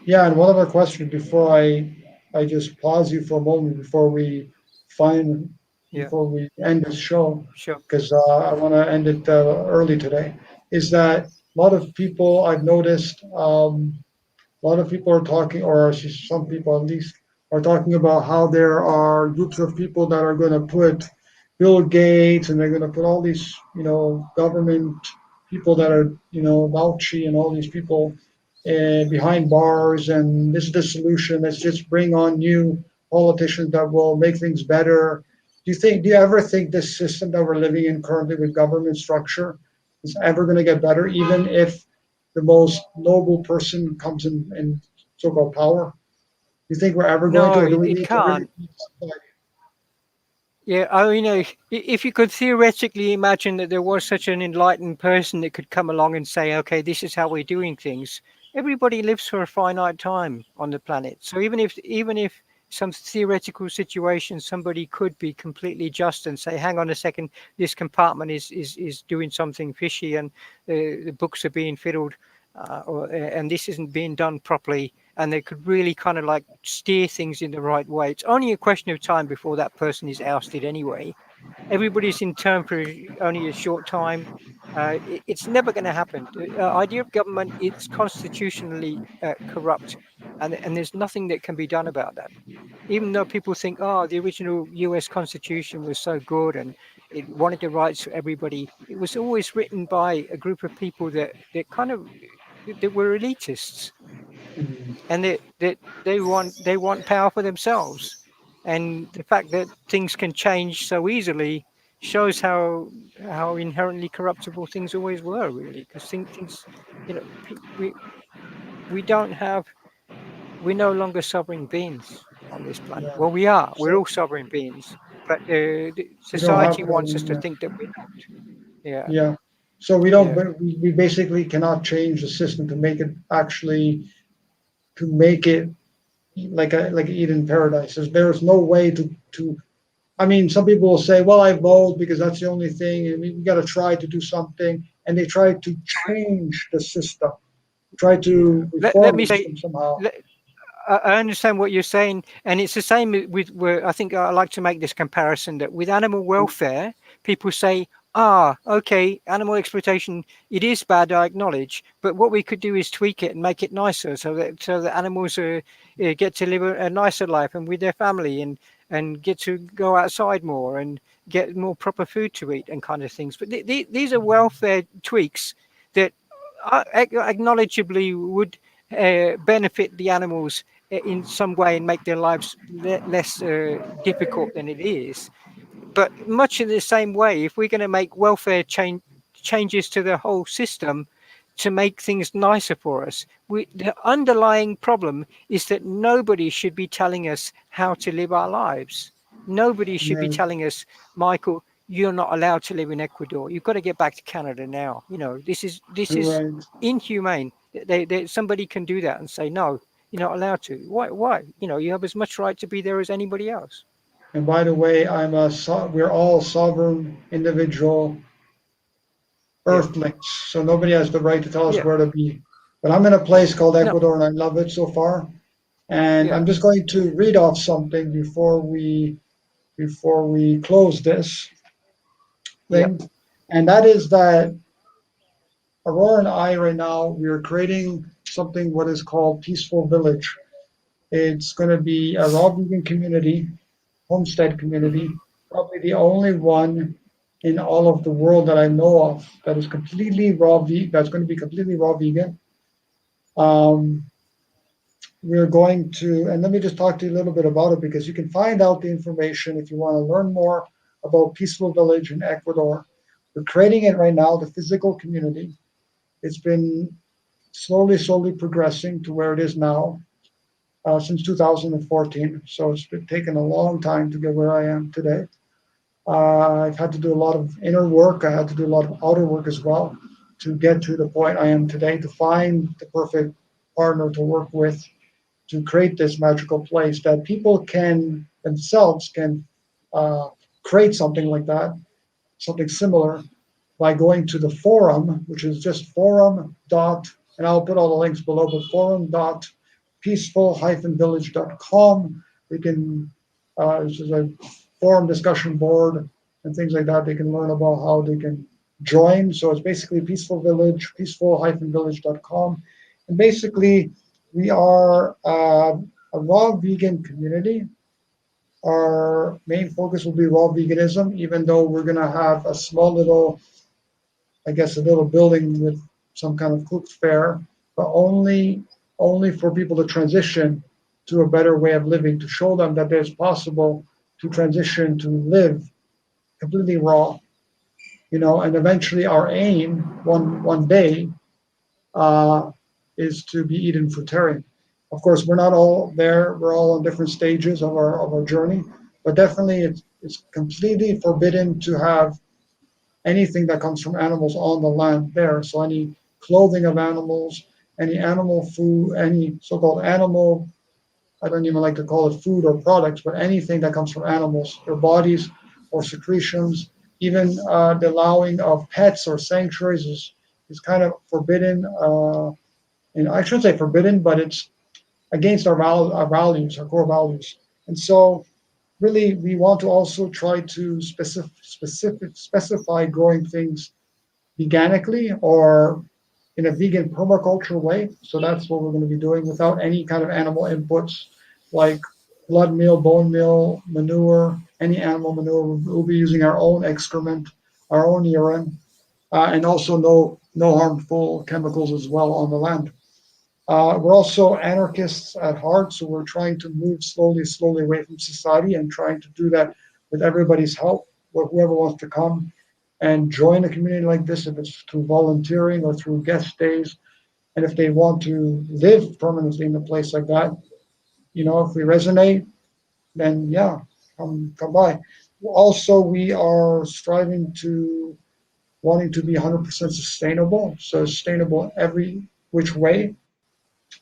Yeah, and one other question before I just pause you for a moment find Yeah, before we end this show, sure. because I want to end it early today. Is that a lot of people I've noticed, a lot of people are talking, or some people at least, are talking about how there are groups of people that are going to put Bill Gates and they're going to put all these, government people that are, Fauci and all these people behind bars, and this is the solution. Let's just bring on new politicians that will make things better. Do you ever think this system that we're living in currently with government structure is ever going to get better, even if the most noble person comes in so-called power? Do you think we're ever going to, No, or do we it need to really? can't. Yeah, if you could theoretically imagine that there was such an enlightened person that could come along and say, okay, this is how we're doing things. Everybody lives for a finite time on the planet. So even if some theoretical situation, somebody could be completely just and say, hang on a second, this compartment is doing something fishy, and the books are being fiddled, and this isn't being done properly, and they could really kind of like steer things in the right way. It's only a question of time before that person is ousted anyway. Everybody's in term for only a short time. It's never going to happen. The idea of government is constitutionally corrupt, and there's nothing that can be done about that. Even though people think, oh, the original US Constitution was so good and it wanted the rights for everybody, it was always written by a group of people that kind of that were elitists, and they want power for themselves. And the fact that things can change so easily shows how inherently corruptible things always were, really, because things, you know, we don't have we're no longer sovereign beings on this planet. Yeah. Well, we are. We're So all sovereign beings, but the we don't have society wants us to to. think that we're not. Yeah, Yeah. So we don't. yeah. But we basically cannot change the system to make it actually to make it like Eden paradise. There's no way to. I mean, some people will say, "Well, I vote because that's the only thing," and we got to try to do something, and they try to change the system, try to Let reform me the say. system somehow. Let, I understand what you're saying, and it's the same with where I think I like to make this comparison that with animal welfare, people say, okay, animal exploitation, it is bad, I acknowledge, but what we could do is tweak it and make it nicer so that animals get to live a nicer life and with their family and get to go outside more and get more proper food to eat and kind of things. But these are welfare tweaks that acknowledgeably would benefit the animals in some way and make their lives less difficult than it is. But much in the same way, if we're going to make welfare changes to the whole system to make things nicer for us, the underlying problem is that nobody should be telling us how to live our lives. Nobody should be Right. telling us, Michael, you're not allowed to live in Ecuador. You've got to get back to Canada now. This is Right. inhumane. Somebody can do that and say, no, you're not allowed to. Why? You have as much right to be there as anybody else. And by the way, we're all sovereign individual Yeah. earthlings, so nobody has the right to tell us Yeah. where to be. But I'm in a place called No. Ecuador, and I love it so far. And I'm Yeah. just going to read off something before we close this Yeah. thing, and that is that Aurora and I right now we are creating something what is called Peaceful Village. It's going to be a raw vegan community, homestead community, Hmm. probably the only one in all of the world that I know of that is completely raw that's going to be completely raw vegan. Um, we're going to, and let me just talk to you a little bit about it because you can find out the information if you want to learn more about Peaceful Village in Ecuador. We're creating it right now, the physical community. It's been slowly progressing to where it is now since 2014. So it's been taking a long time to get where I am today. I've had to do a lot of inner work. I had to do a lot of outer work as well to get to the point I am today, to find the perfect partner to work with, to create this magical place that people can themselves can uh, create something like that, something similar, by going to the forum, which is just forum dot, and I'll put all the links below, but forum dot peaceful-village.com. They can, this is a forum discussion board and things like that. They can learn about how they can join. So it's basically Peaceful Village, peaceful-village.com. And basically, we are a raw vegan community. Our main focus will be raw veganism, even though we're going to have a small little, I guess, a little building with some kind of cooked fare, but only for people to transition to a better way of living, to show them that it's possible to transition to live completely raw, and eventually our aim one day uh, is to be eaten fruitarian. Of course, we're not all there. We're all on different stages of our journey, but definitely it's completely forbidden to have anything that comes from animals on the land there. So any clothing of animals, any animal food, any so-called animal, I don't even like to call it food or products, but anything that comes from animals, their bodies or secretions, even the allowing of pets or sanctuaries is kind of forbidden. And I shouldn't say forbidden, but it's against our values, our core values. And so really we want to also try to specify growing things veganically or in a vegan permaculture way. So that's what we're going to be doing without any kind of animal inputs like blood meal, bone meal, manure, any animal manure. We'll be using our own excrement, our own urine, and also no harmful chemicals as well on the land. We're also anarchists at heart, so we're trying to move slowly away from society and trying to do that with everybody's help. Whoever wants to come and join a community like this, if it's through volunteering or through guest stays, and if they want to live permanently in a place like that, if we resonate, then yeah, come by. Also, we are striving to wanting to be 100% sustainable, so sustainable every which way.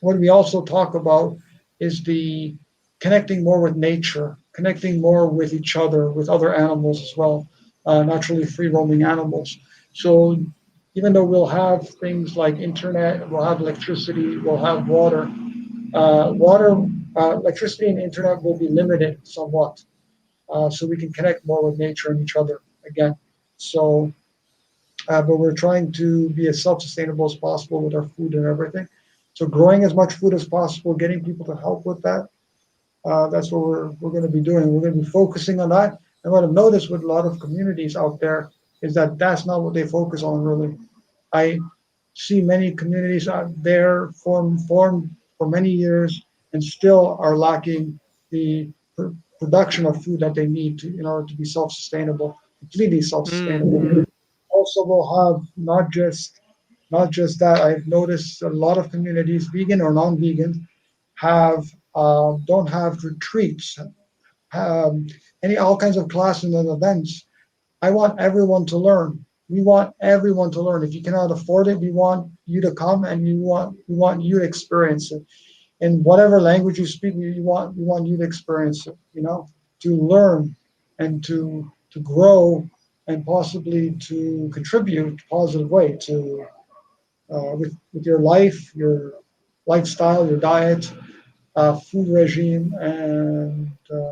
What we also talk about is the connecting more with nature, connecting more with each other, with other animals as well, naturally free roaming animals. So even though we'll have things like internet, we'll have electricity, we'll have water, electricity and internet will be limited somewhat, so we can connect more with nature and each other again. So, but we're trying to be as self-sustainable as possible with our food and everything. So growing as much food as possible, getting people to help with that. That's what we're going to be doing. We're going to be focusing on that. And what I've noticed with a lot of communities out there is that that's not what they focus on really. I see many communities out there formed for many years and still are lacking the production of food that they need in order to be self-sustainable, completely self-sustainable. Mm. Also, we'll have not just that. I've noticed a lot of communities, vegan or non-vegan, have don't have retreats, um, any all kinds of classes and events. I want everyone to learn. We want everyone to learn. If you cannot afford it, we want you to come and we want you to experience it. In whatever language you speak, we want you to experience it, to learn and to grow and possibly to contribute in a positive way to with your life, your lifestyle, your diet, food regime, and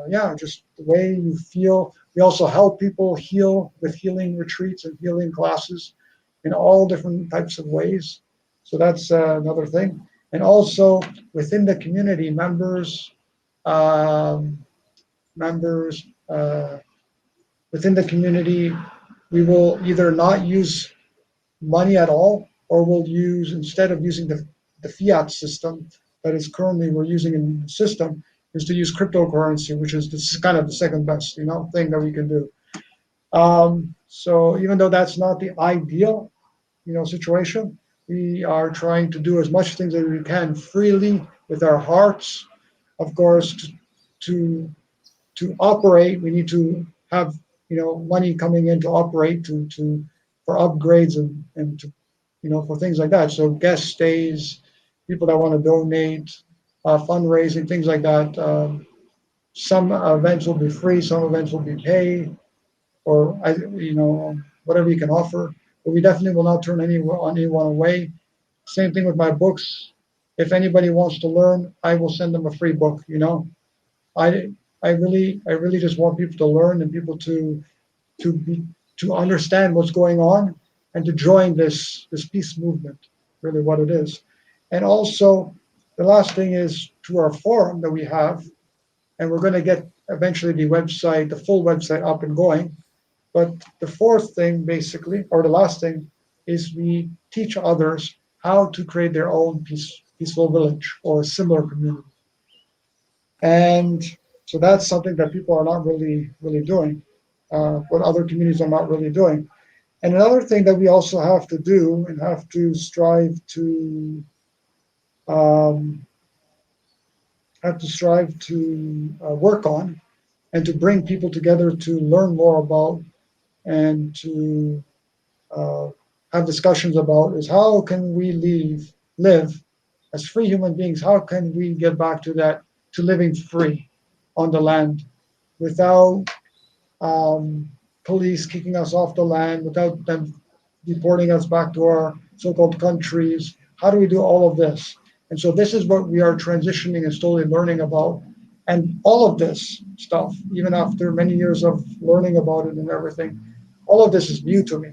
yeah, just the way you feel. We also help people heal with healing retreats and healing classes in all different types of ways. So that's another thing. And also within the community, um, members within the community we will either not use money at all, or we'll use, instead of using the fiat system that is currently we're using in the system, is to use cryptocurrency, which is kind of the second best, thing that we can do. So even though that's not the ideal, situation, we are trying to do as much things as we can freely with our hearts. Of course, to to operate, we need to have money coming in to operate, to for upgrades and to for things like that. So guest stays, people that want to donate, fundraising, things like that. Some events will be free, some events will be paid, or whatever you can offer. But we definitely will not turn anyone away. Same thing with my books. If anybody wants to learn, I will send them a free book. I I really just want people to learn and people to be to understand what's going on and to join this peace movement, really what it is. And also, the last thing is to our forum that we have, and we're going to get eventually the full website up and going. But the fourth thing, basically, or the last thing, is we teach others how to create their own peaceful village or a similar community. And so that's something that people are not really doing, what other communities are not really doing. And another thing that we also have to do and have to strive to um, work on and to bring people together to learn more about and to uh, have discussions about is how can we live as free human beings? How can we get back to that, to living free on the land without um, police kicking us off the land, without them deporting us back to our so-called countries? How do we do all of this? And so this is what we are transitioning and slowly learning about. And all of this stuff, even after many years of learning about it and everything, all of this is new to me.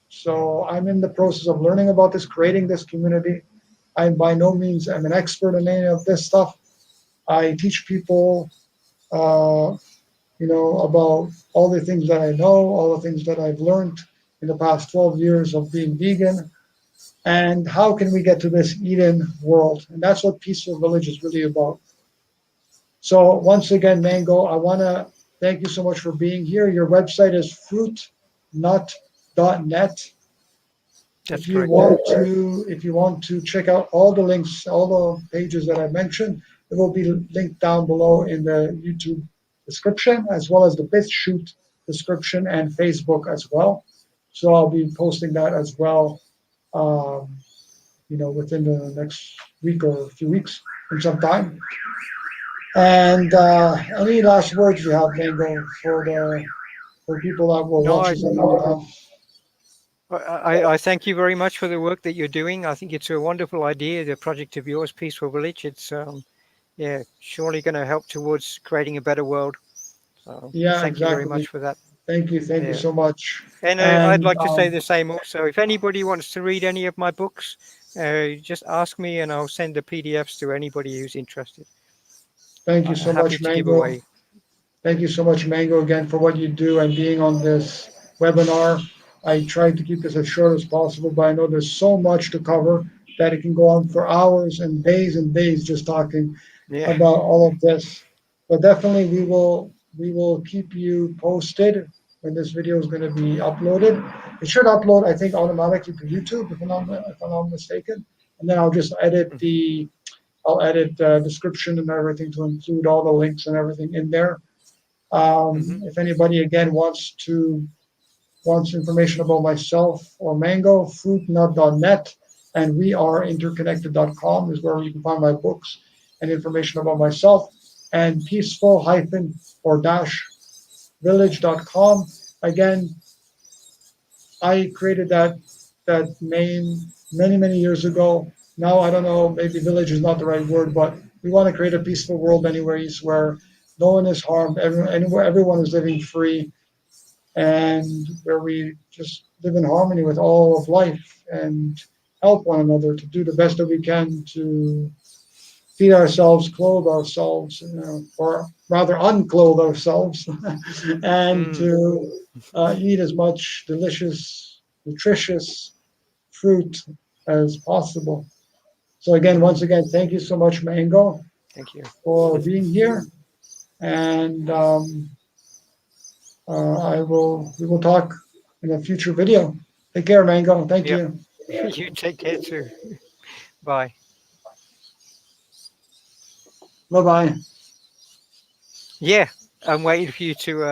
So I'm in the process of learning about this, creating this community. I by no means am an expert in any of this stuff. I teach people, uh, about all the things that I know, all the things that I've learned in the past 12 years of being vegan, and how can we get to this Eden world? And that's what Peaceful Village is really about. So once again, Mango, I want to thank you so much for being here. Your website is fruitnut.net. That's correct. If you want to check out all the links, all the pages that I mentioned, it will be linked down below in the YouTube description, as well as the BitChute description and Facebook as well. So I'll be posting that as well, within the next week or a few weeks in some time. And any last words you have, Mango, for people that will No, watch this on I thank you very much for the work that you're doing. I think it's a wonderful idea, the project of yours, Peaceful Village. It's yeah, surely going to help towards creating a better world. So Yeah, thank you very exactly. much for that. Thank you Yeah. so much. And I'd And like to say the same also. If anybody wants to read any of my books, just ask me and I'll send the PDFs to anybody who's interested. thank you so Happy much, to give Mango. away. Thank you so much, Mango, again for what you do and being on this webinar. I tried to keep this as short as possible, but I know there's so much to cover that it can go on for hours and days just talking Yeah. about all of this. But definitely we will keep you posted when this video is going to be uploaded. It should upload, I think, automatically to YouTube if I'm not mistaken. And then I'll edit the description and everything to include all the links and everything in there. Mm-hmm. If anybody again wants information about myself or Mango, fruitnut.net and weareinterconnected.com is where you can find my books and information about myself, and peaceful hyphen or dash village.com. Again, I created that name many years ago. Now I don't know, maybe village is not the right word, but we want to create a peaceful world anyways where no one is harmed, everyone is living free, and where we just live in harmony with all of life and help one another to do the best that we can feed ourselves, clothe ourselves, or rather unclothe ourselves, and to eat as much delicious, nutritious fruit as possible. So again, once again, thank you so much, Mango, Thank you. for being here, and we will talk in a future video. Take care, Mango. Thank Yep. you. You take care too. Bye. Bye bye. Yeah, I'm waiting for you to